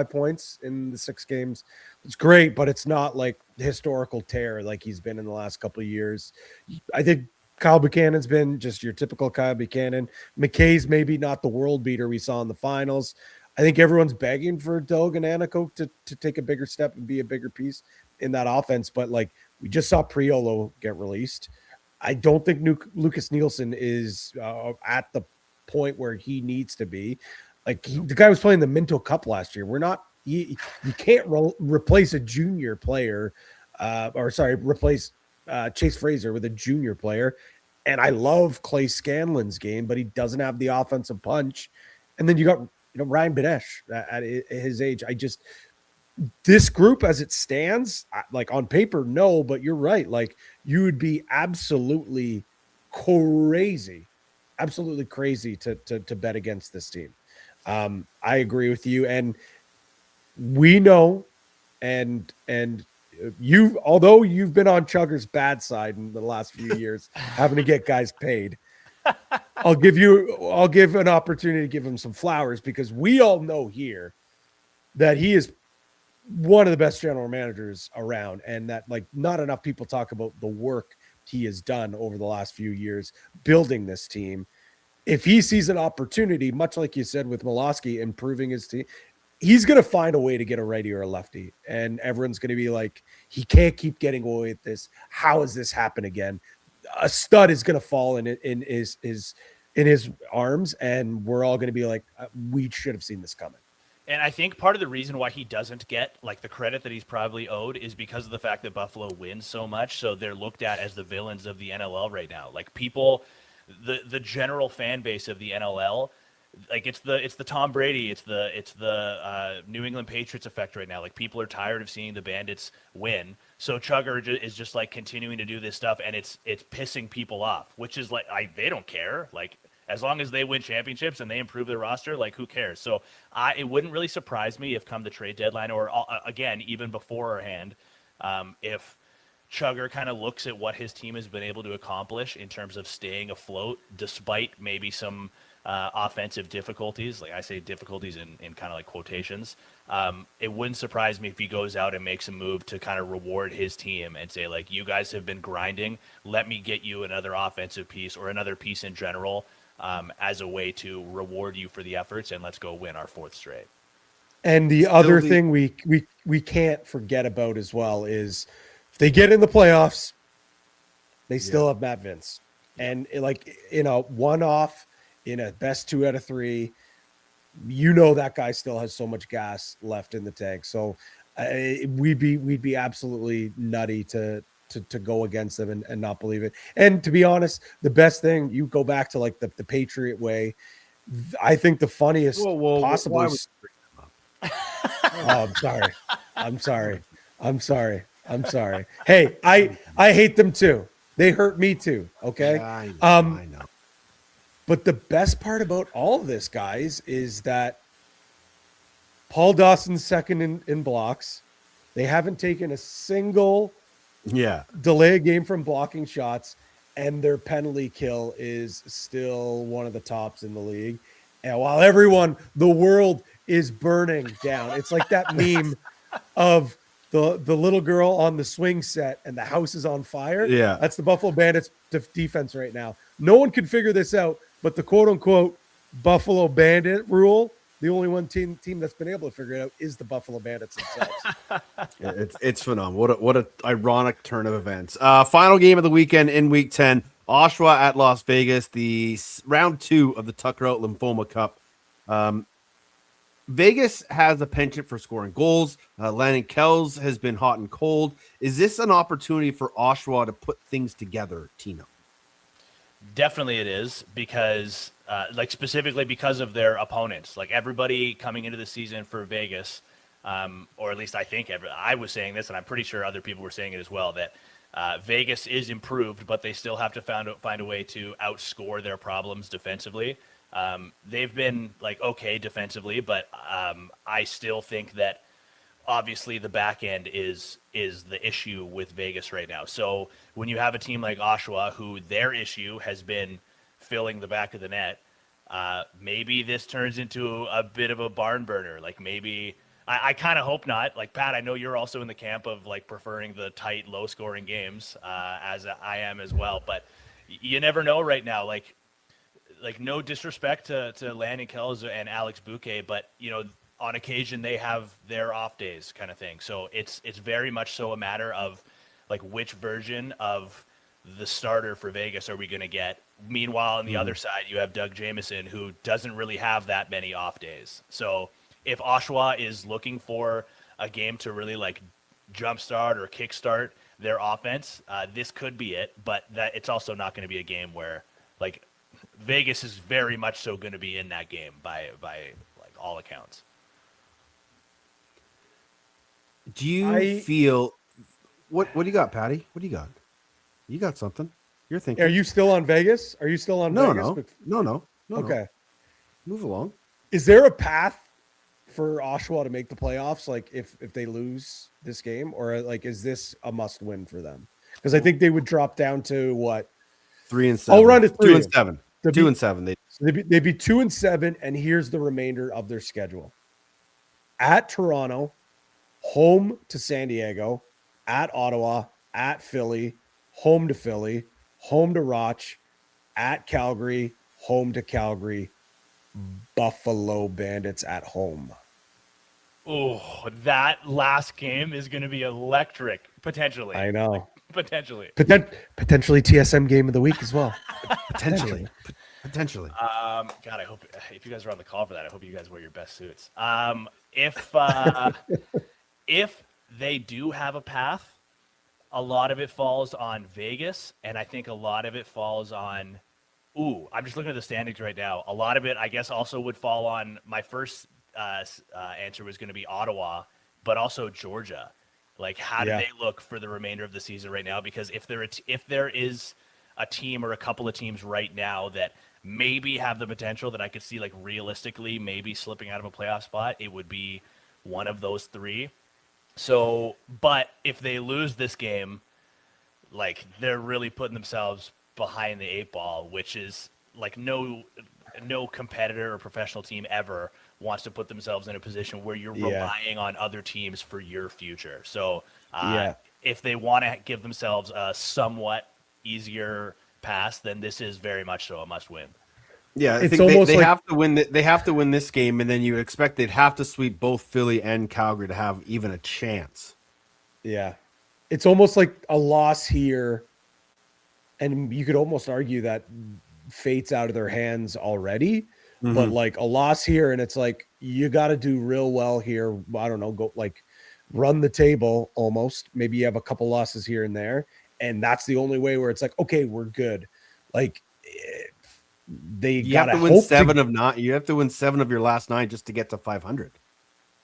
points in the 6 games. It's great, but it's not like historical tear like he's been in the last couple of years. I think Kyle Buchanan's been just your typical Kyle Buchanan. McKay's maybe not the world beater we saw in the finals. I think everyone's begging for Doug and Anico to take a bigger step and be a bigger piece in that offense. But like we just saw Priolo get released. I don't think Lucas Nielsen is at the point where he needs to be. Like the guy was playing the Minto Cup last year. You can't replace a junior player, replace Chase Fraser with a junior player. And I love Clay Scanlon's game, but he doesn't have the offensive punch. And then you got Ryan Benesh at his age. This group as it stands, like on paper, no, but you're right. Like you would be absolutely crazy to bet against this team. I agree with you. And we know, and although you've been on Chugger's bad side in the last few years, having to get guys paid, I'll give an opportunity to give him some flowers because we all know here that he is one of the best general managers around, and that like not enough people talk about the work he has done over the last few years building this team. If he sees an opportunity, much like you said with Molosky improving his team, he's going to find a way to get a righty or a lefty, and everyone's going to be like, he can't keep getting away with this. How has this happened again? A stud is going to fall in his arms, and we're all going to be like, we should have seen this coming. And I think part of the reason why he doesn't get like the credit that he's probably owed is because of the fact that Buffalo wins so much. So they're looked at as the villains of the NLL right now. Like people, the general fan base of the NLL, like it's the Tom Brady, it's the New England Patriots effect right now. Like people are tired of seeing the Bandits win. So Chugger is just like continuing to do this stuff, and it's pissing people off, which is like they don't care. Like as long as they win championships and they improve their roster, like who cares? So it wouldn't really surprise me if come the trade deadline or again, even beforehand, if Chugger kind of looks at what his team has been able to accomplish in terms of staying afloat, despite maybe some offensive difficulties. Like I say difficulties in kind of like quotations. It wouldn't surprise me if he goes out and makes a move to kind of reward his team and say like, you guys have been grinding. Let me get you another offensive piece or another piece in general. As a way to reward you for the efforts, and let's go win our 4th straight. And the other thing we can't forget about as well is if they get in the playoffs, they still have Matt Vince. And like in a one-off, in a best 2 out of 3, that guy still has so much gas left in the tank. So we'd be absolutely nutty to go against them and not believe it. And to be honest, the best thing, you go back to like the Patriot way. I think the funniest possibly. Oh, I'm sorry. Hey, I hate them too. They hurt me too. Okay. Yeah, I know. But the best part about all of this, guys, is that Paul Dawson's second in blocks. They haven't taken a single delay a game from blocking shots, and their penalty kill is still one of the tops in the league. And while the world is burning down, it's like that meme of the little girl on the swing set and the house is on fire. Yeah, that's the Buffalo Bandits defense right now. No one can figure this out, but the quote unquote Buffalo Bandit rule. The only one team that's been able to figure it out is the Buffalo Bandits themselves. It's phenomenal. What a ironic turn of events. Final game of the weekend in Week 10, Oshawa at Las Vegas, the round 2 of the Tucker Out Lymphoma Cup. Vegas has a penchant for scoring goals. Landon Kells has been hot and cold. Is this an opportunity for Oshawa to put things together, Tino? Definitely it is, because specifically because of their opponents. Like everybody coming into the season for Vegas, or at least I think I was saying this, and I'm pretty sure other people were saying it as well, that Vegas is improved, but they still have to find a way to outscore their problems defensively. They've been like okay defensively, but I still think that obviously the back end is the issue with Vegas right now. So when you have a team like Oshawa, who their issue has been filling the back of the net, maybe this turns into a bit of a barn burner. Like maybe I kind of hope not. Like Pat, I know you're also in the camp of like preferring the tight, low scoring games, as I am as well, but you never know right now. Like no disrespect to Landon Kells and Alex Bouquet, but on occasion they have their off days kind of thing. So it's very much so a matter of like which version of the starter for Vegas are we going to get? Meanwhile, on the other side, you have Doug Jamieson, who doesn't really have that many off days. So if Oshawa is looking for a game to really like jumpstart or kickstart their offense, this could be it, but that it's also not going to be a game where like Vegas is very much so going to be in that game by like all accounts. Do you feel what do you got, Patty? What do you got? You got something? You're thinking. Are you still on Vegas? Are you still on Vegas? No. Okay. Move along. Is there a path for Oshawa to make the playoffs? Like if they lose this game, or like, is this a must win for them? Because I think they would drop down to what? 3-7. Oh, run to 3. 2-7. 2-7. They'd be 2-7. And here's the remainder of their schedule: at Toronto, home to San Diego, at Ottawa, at Philly, home to Philly, home to Roch, at Calgary, home to Calgary, Buffalo Bandits at home. Oh, that last game is going to be electric, potentially. I know. Potentially. Potentially TSM game of the week as well. Potentially. Potentially. God, I hope if you guys are on the call for that, I hope you guys wear your best suits. If if they do have a path, a lot of it falls on Vegas, and I think a lot of it falls on. I'm just looking at the standings right now. A lot of it, I guess, also would fall on my first answer was going to be Ottawa, but also Georgia. Like, how do they look for the remainder of the season right now? Because if there is a team or a couple of teams right now that maybe have the potential that I could see, like, realistically maybe slipping out of a playoff spot, it would be one of those three. So, but if they lose this game, like, they're really putting themselves behind the 8 ball, which is like no competitor or professional team ever wants to put themselves in a position where you're relying on other teams for your future. So if they want to give themselves a somewhat easier pass, then this is very much so a must win. Yeah, I it's think almost they like, have to win. They have to win this game, and then you would expect they'd have to sweep both Philly and Calgary to have even a chance. Yeah, it's almost like a loss here, and you could almost argue that fate's out of their hands already. Mm-hmm. But like a loss here, and it's like you got to do real well here. I don't know, go like run the table almost. Maybe you have a couple losses here and there, and that's the only way where it's like, okay, we're good. Like you have to win 7 of 9. You have to win 7 of your last 9 just to get to 500.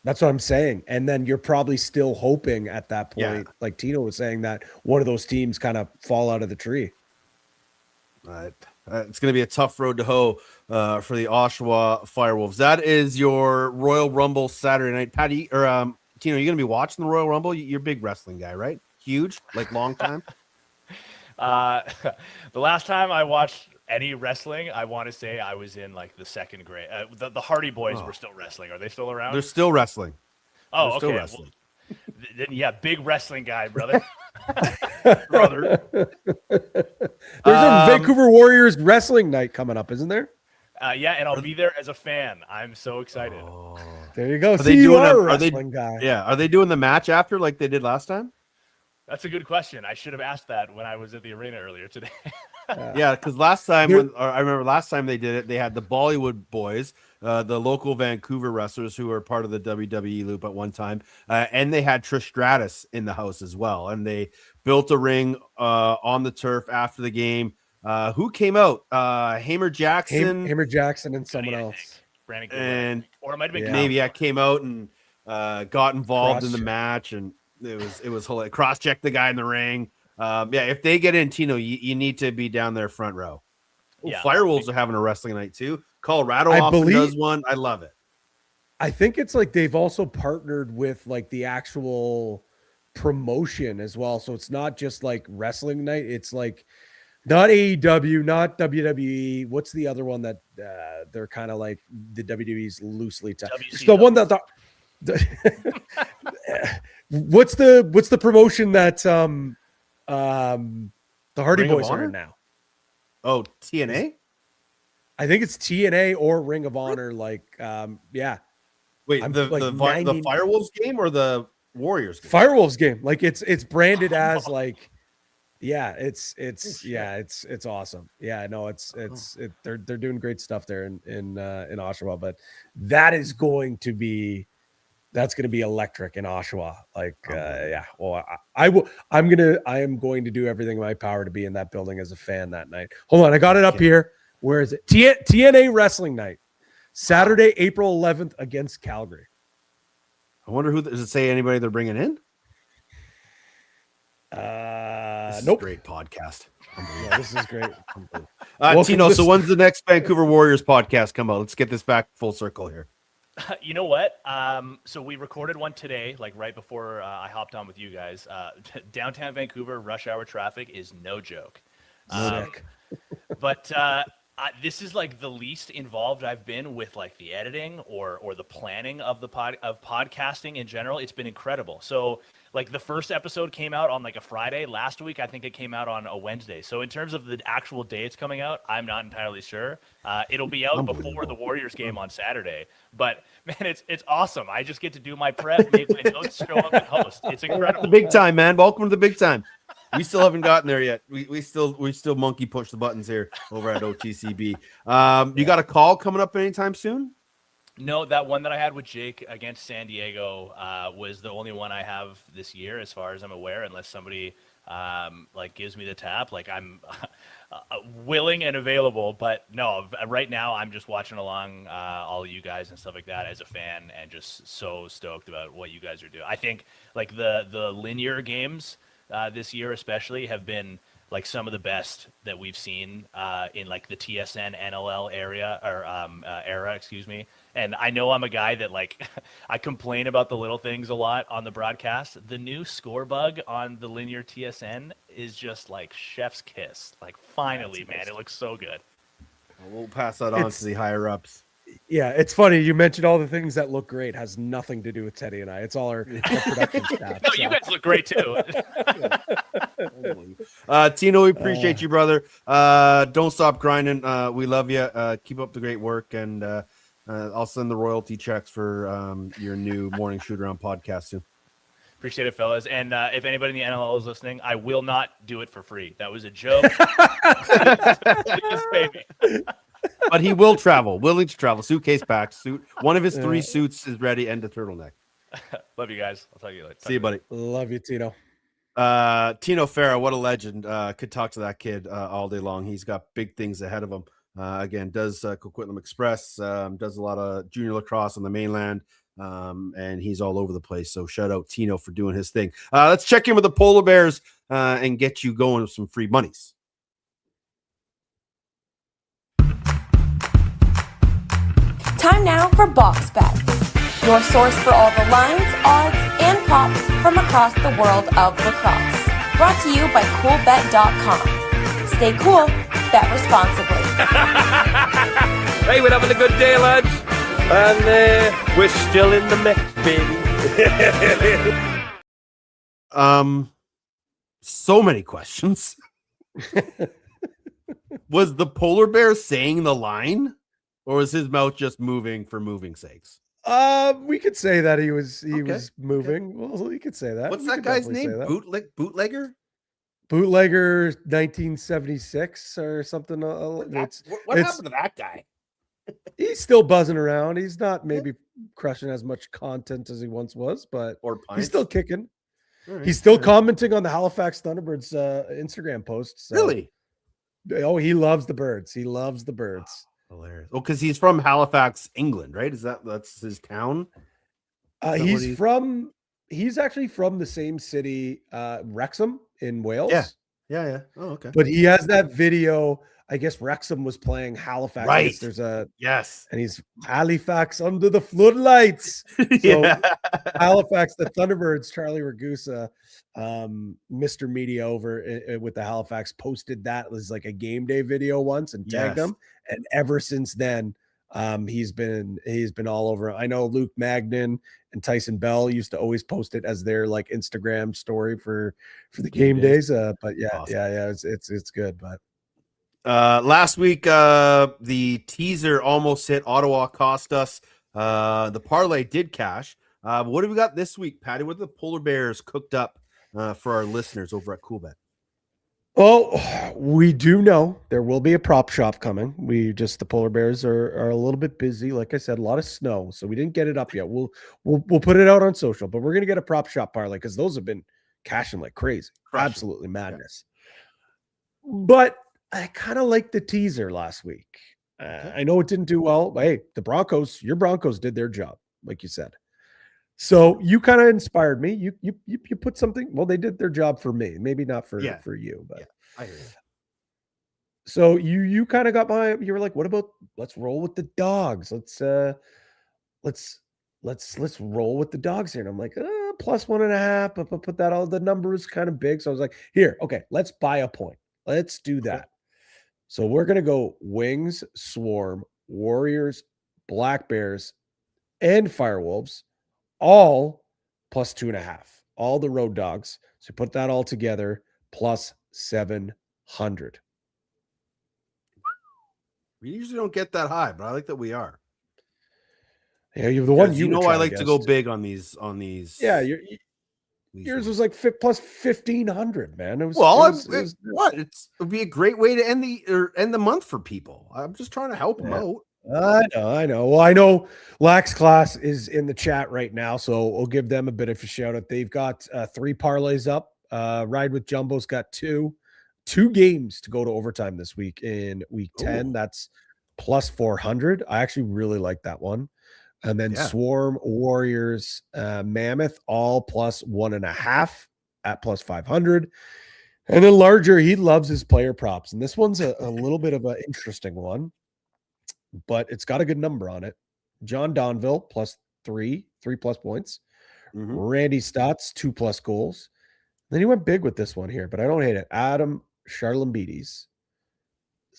That's what I'm saying. And then you're probably still hoping at that point, like Tino was saying, that one of those teams kind of fall out of the tree. It's going to be a tough road to hoe for the Oshawa Firewolves. That is your Royal Rumble Saturday night. Patty or Tino, you're going to be watching the Royal Rumble. You're a big wrestling guy, right? Huge, like long time. The last time I watched any wrestling, I want to say I was in like the 2nd grade. The Hardy Boys were still wrestling. Are they still around? They're still wrestling. Oh, They're still okay. wrestling. Well, then, yeah, big wrestling guy, brother. Brother. There's a Vancouver Warriors wrestling night coming up, isn't there? Yeah, and I'll be there as a fan. I'm so excited. Oh. There you go. Are they doing a are wrestling guy? Yeah. Are they doing the match after like they did last time? That's a good question. I should have asked that when I was at the arena earlier today. Yeah, because last time I remember last time they did it, they had the Bollywood boys, the local Vancouver wrestlers who were part of the WWE loop at one time, and they had Trish Stratus in the house as well, and they built a ring on the turf after the game. Who came out? Hamer Jackson, and someone else, Brandon Cooper, and or it might have been maybe came out and got involved in the match, and it was hilarious. Cross-check the guy in the ring. If they get in, Tino, you need to be down there front row. Firewolves are having a wrestling night too. Colorado often does one. I love it. I think it's like they've also partnered with like the actual promotion as well. So it's not just like wrestling night. It's like not AEW, not WWE. What's the other one that they're kind of like the WWE's loosely tied? It's the one that what's the promotion that the Hardy Ring of Boys are Honor? in now? Oh, TNA? I think it's TNA or Ring of Honor. Like, Wait, I'm the like the Firewolves game or the Warriors game? Firewolves game. Like it's branded as like, it's awesome. Yeah, no, they're doing great stuff there in Oshawa, but that's going to be electric in Oshawa. Like, I am going to do everything in my power to be in that building as a fan that night. Hold on. I got it up here. Where is it? TNA wrestling night, Saturday, April 11th against Calgary. I wonder who does it say anybody they're bringing in? This is a great podcast. Yeah, this is great. Tino, so when's the next Vancouver Warriors podcast come out? Let's get this back full circle here. You know what? So we recorded one today, like right before I hopped on with you guys. Downtown Vancouver rush hour traffic is no joke. But this is like the least involved I've been with like the editing or the planning of the podcasting in general. It's been incredible. So like the first episode came out on like a Friday. Last week, I think it came out on a Wednesday. So in terms of the actual day it's coming out, I'm not entirely sure. It'll be out before the Warriors game on Saturday. But man, it's awesome. I just get to do my prep, make my notes, show up and host. It's incredible. The big time, man. Welcome to the big time. We still haven't gotten there yet. We still monkey push the buttons here over at OTCB. You got a call coming up anytime soon? No, that one that I had with Jake against San Diego was the only one I have this year, as far as I'm aware, unless somebody like gives me the tap. Like I'm willing and available, but no, right now I'm just watching along all of you guys and stuff like that as a fan, and just so stoked about what you guys are doing. I think like the linear games this year especially have been like some of the best that we've seen in like the TSN NLL era, excuse me. And I know I'm a guy that like I complain about the little things a lot on the broadcast. The new score bug on the linear TSN is just like chef's kiss. Like finally, man, it looks so good. We'll pass that on to the higher ups. Yeah, it's funny. You mentioned all the things that look great. Has nothing to do with Teddy and I. It's all our production staff. No, you guys look great too. Tino, we appreciate you, brother. Don't stop grinding. We love you. Keep up the great work, and I'll send the royalty checks for your new Morning Shoot Around podcast soon. Appreciate it, fellas. And if anybody in the NLL is listening, I will not do it for free. That was a joke. Please pay me. But he will travel, willing to travel. Suitcase packed. One of his 3 suits is ready, and a turtleneck. Love you guys. I'll talk to you later. See you, buddy. Love you, Tino. Tino Fera, what a legend. Could talk to that kid all day long. He's got big things ahead of him. Again, does Coquitlam Express, does a lot of junior lacrosse on the mainland, and he's all over the place. So shout out Tino for doing his thing. Let's check in with the Polar Bears and get you going with some free monies. Time now for Box Bets, your source for all the lines, odds, and props from across the world of lacrosse. Brought to you by CoolBet.com. Stay cool, bet responsibly. Hey, we're having a good day, lads. And we're still in the mix, baby. So many questions. Was the Polar Bear saying the line? Or was his mouth just moving for moving sakes? We could say that he was moving. Okay. Well, we could say that. What's that guy's name? Bootlegger? Bootlegger 1976 or something. What happened to that guy? He's still buzzing around. He's not maybe crushing as much content as he once was, but he's still kicking. Right. He's still commenting on the Halifax Thunderbirds Instagram posts. So. Really? Oh, he loves the birds. He loves the birds. Hilarious. Oh, because he's from Halifax, England, right? That's his town? He's actually from the same city, Wrexham in Wales. Yeah. Oh, okay. But he has that video. I guess Wrexham was playing Halifax. Right. There's and he's Halifax under the floodlights. So Halifax, the Thunderbirds, Charlie Ragusa, Mr. Media over with the Halifax posted that as like a game day video once and tagged him. And ever since then, he's been all over. I know Luke Magnin and Tyson Bell used to always post it as their like Instagram story for the game days. But yeah, awesome. It's good. But last week, the teaser almost hit. Ottawa cost us. The parlay did cash. What do we got this week, Patty? What are the Polar Bears cooked up for our listeners over at CoolBet? Oh, we do know there will be a prop shop coming. The Polar Bears are a little bit busy. Like I said, a lot of snow, so we didn't get it up yet. We'll put it out on social, but we're gonna get a prop shop parlay because those have been cashing like crazy. Absolutely madness. Yeah. But I kind of liked the teaser last week. I know it didn't do well, but hey, your Broncos did their job, like you said. So you kind of inspired me. You put something. Well, they did their job for me, maybe not for you, but I hear you. So you kind of got you were like, what about let's roll with the dogs? Let's roll with the dogs here. And I'm like, plus 1.5, but put that all the number is kind of big. So I was like, here, okay, let's buy a point. Let's do that. Okay. So we're gonna go Wings, Swarm, Warriors, Black Bears, and Firewolves. All plus 2.5, all the road dogs. So put that all together plus 700. We usually don't get that high, but I like that we are. Yeah, you're the one. I like to go big on these. Yeah, Yours was like plus 1,500, man. It was it would be a great way to end the month for people. I'm just trying to help them out. I know. Well, I know Lax Class is in the chat right now, so we'll give them a bit of a shout out. They've got 3 parlays up. Ride with Jumbo's got 2 games to go to overtime this week in week 10. That's plus 400. I actually really like that one. And then Swarm, Warriors, Mammoth, all plus 1.5 at plus 500. And then larger, he loves his player props. And this one's a little bit of an interesting one, but it's got a good number on it. John Donville, plus 3 plus points. Mm-hmm. Randy Stotts, 2+ goals. Then he went big with this one here, but I don't hate it. Adam Charlambides,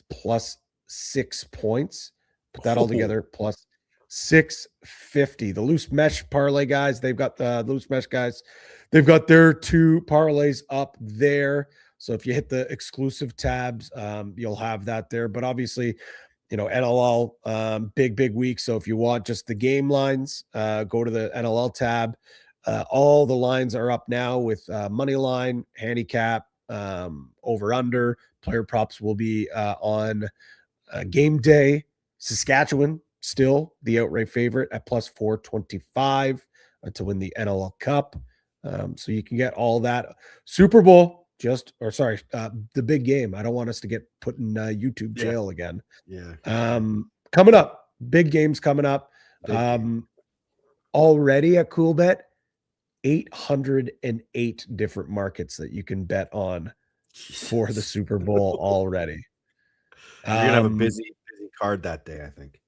plus 6 points. Put that all together, plus 650. The loose mesh parlay guys, they've got the loose mesh guys. They've got their 2 parlays up there. So if you hit the exclusive tabs, you'll have that there. But obviously, NLL, big week. So if you want just the game lines, go to the NLL tab. All the lines are up now with money line, handicap, over under. Player props will be on game day. Saskatchewan still the outright favorite at plus 425 to win the NLL Cup. So you can get all that. Super Bowl, the big game. I don't want us to get put in YouTube jail again. Yeah. Coming up, big games coming up. Already at Cool Bet, 808 different markets that you can bet on for the Super Bowl already. You're gonna have a busy card that day, I think.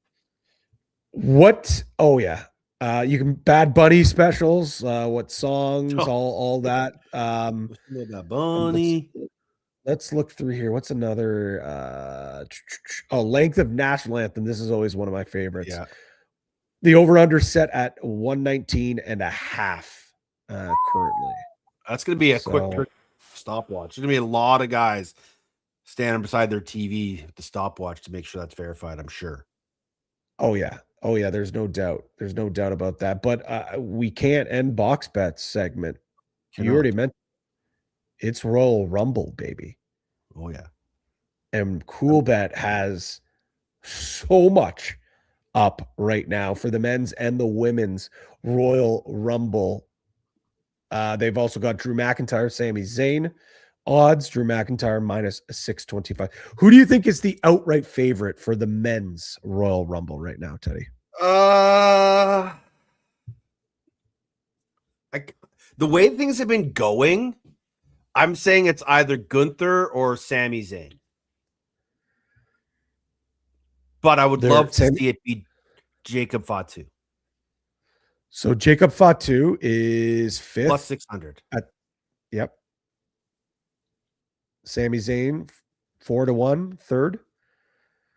What? Oh yeah. You can Bad Bunny specials, what songs, all that. Bunny. Let's look through here. What's another length of national anthem. This is always one of my favorites. Yeah. The over-under set at 119.5 currently. That's gonna be a quick stopwatch. There's gonna be a lot of guys standing beside their TV with the stopwatch to make sure that's verified, I'm sure. Oh yeah. There's no doubt. There's no doubt about that. But we can't end box bets segment. You already mentioned it's Royal Rumble, baby. Oh yeah. And Cool Bet has so much up right now for the men's and the women's Royal Rumble. They've also got Drew McIntyre, Sami Zayn odds. Drew McIntyre minus 625. Who do you think is the outright favorite for the men's Royal Rumble right now, Teddy? The way things have been going, I'm saying it's either Gunther or Sami Zayn. But I would love to see it be Jacob Fatu. So Jacob Fatu is 5th. Plus 600. Yep. Sami Zayn, 4-1, 3rd.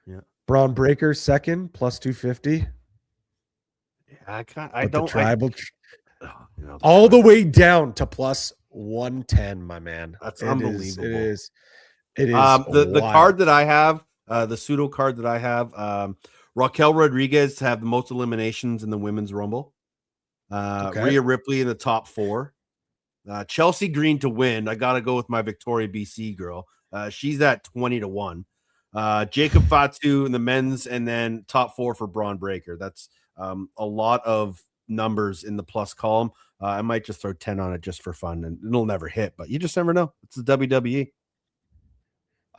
Yeah. Braun Breaker, 2nd, plus 250. Yeah, all the way down to plus 110, my man. That's unbelievable. It is. The card that I have, the pseudo card that I have, Raquel Rodriguez to have the most eliminations in the women's Rumble. Rhea Ripley in the top 4. Chelsea Green to win. I got to go with my Victoria BC girl. She's at 20-1. Jacob Fatu in the men's, and then top 4 for Braun Breaker. That's a lot of numbers in the plus column. I might just throw 10 on it just for fun, and it'll never hit, but you just never know. It's the WWE.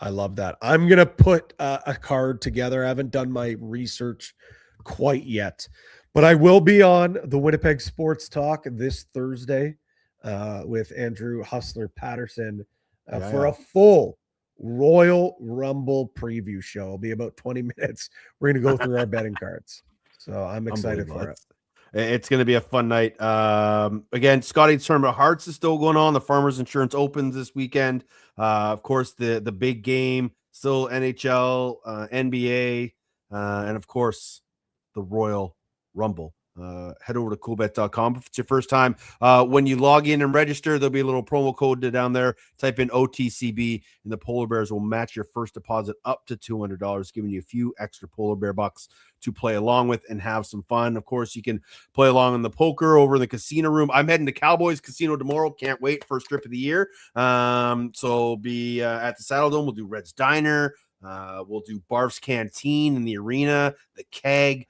I love that. I'm going to put a card together. I haven't done my research quite yet, but I will be on the Winnipeg Sports Talk this Thursday with Andrew Hustler Patterson for a full Royal Rumble preview show. It'll be about 20 minutes. We're going to go through our betting cards. So I'm excited for it. It's going to be a fun night. Again, Scotty's Tournament of Hearts is still going on. The Farmers Insurance opens this weekend. Of course, the big game, still NHL, NBA, and of course, the Royal Rumble head over to coolbet.com. If it's your first time, when you log in and register, there'll be a little promo code down there. Type in OTCB, and the Polar Bears will match your first deposit up to $200, giving you a few extra Polar Bear bucks to play along with and have some fun. Of course, you can play along in the poker over in the casino room. I'm heading to Cowboys Casino tomorrow. Can't wait. First trip of the year. So be at the Saddle Dome. We'll do Red's Diner. We'll do Barf's Canteen in the arena, the Keg.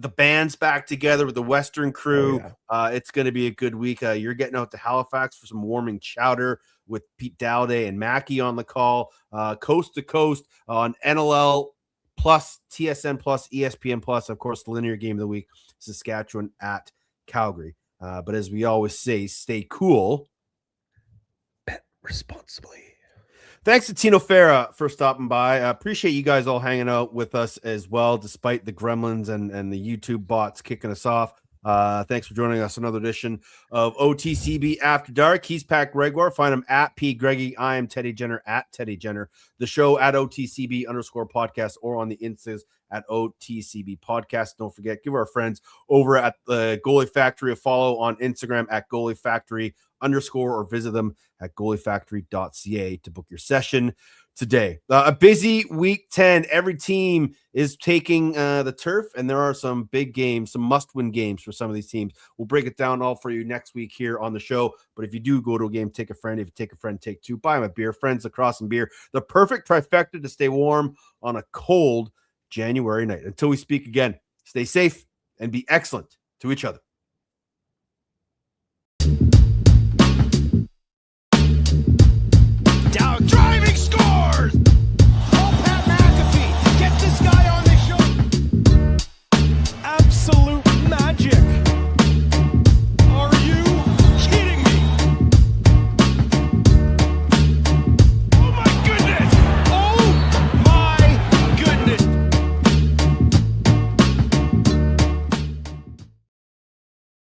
The band's back together with the Western crew. It's going to be a good week. You're getting out to Halifax for some warming chowder with Pete Dowday and Mackie on the call. Coast to coast on NLL plus, TSN plus, ESPN plus. Of course, the linear game of the week, Saskatchewan at Calgary. But as we always say, stay cool. Bet responsibly. Thanks to Tino Fera for stopping by. I appreciate you guys all hanging out with us as well, despite the gremlins and the YouTube bots kicking us off. Thanks for joining us. Another edition of OTCB After Dark. He's Pat Gregoire. Find him at P. Greggy. I am Teddy Jenner at Teddy Jenner. The show at OTCB_podcast or on the Instas at OTCB Podcast. Don't forget, give our friends over at the Goalie Factory a follow on Instagram at Goalie Factory_ or visit them at goaliefactory.ca to book your session today. A busy week 10. Every team is taking the turf, and there are some big games, some must-win games for some of these teams. We'll break it down all for you next week here on the show. But if you do go to a game, take a friend. If you take a friend, take two. Buy them a beer. Friends across some beer. The perfect trifecta to stay warm on a cold January night. Until we speak again, stay safe and be excellent to each other.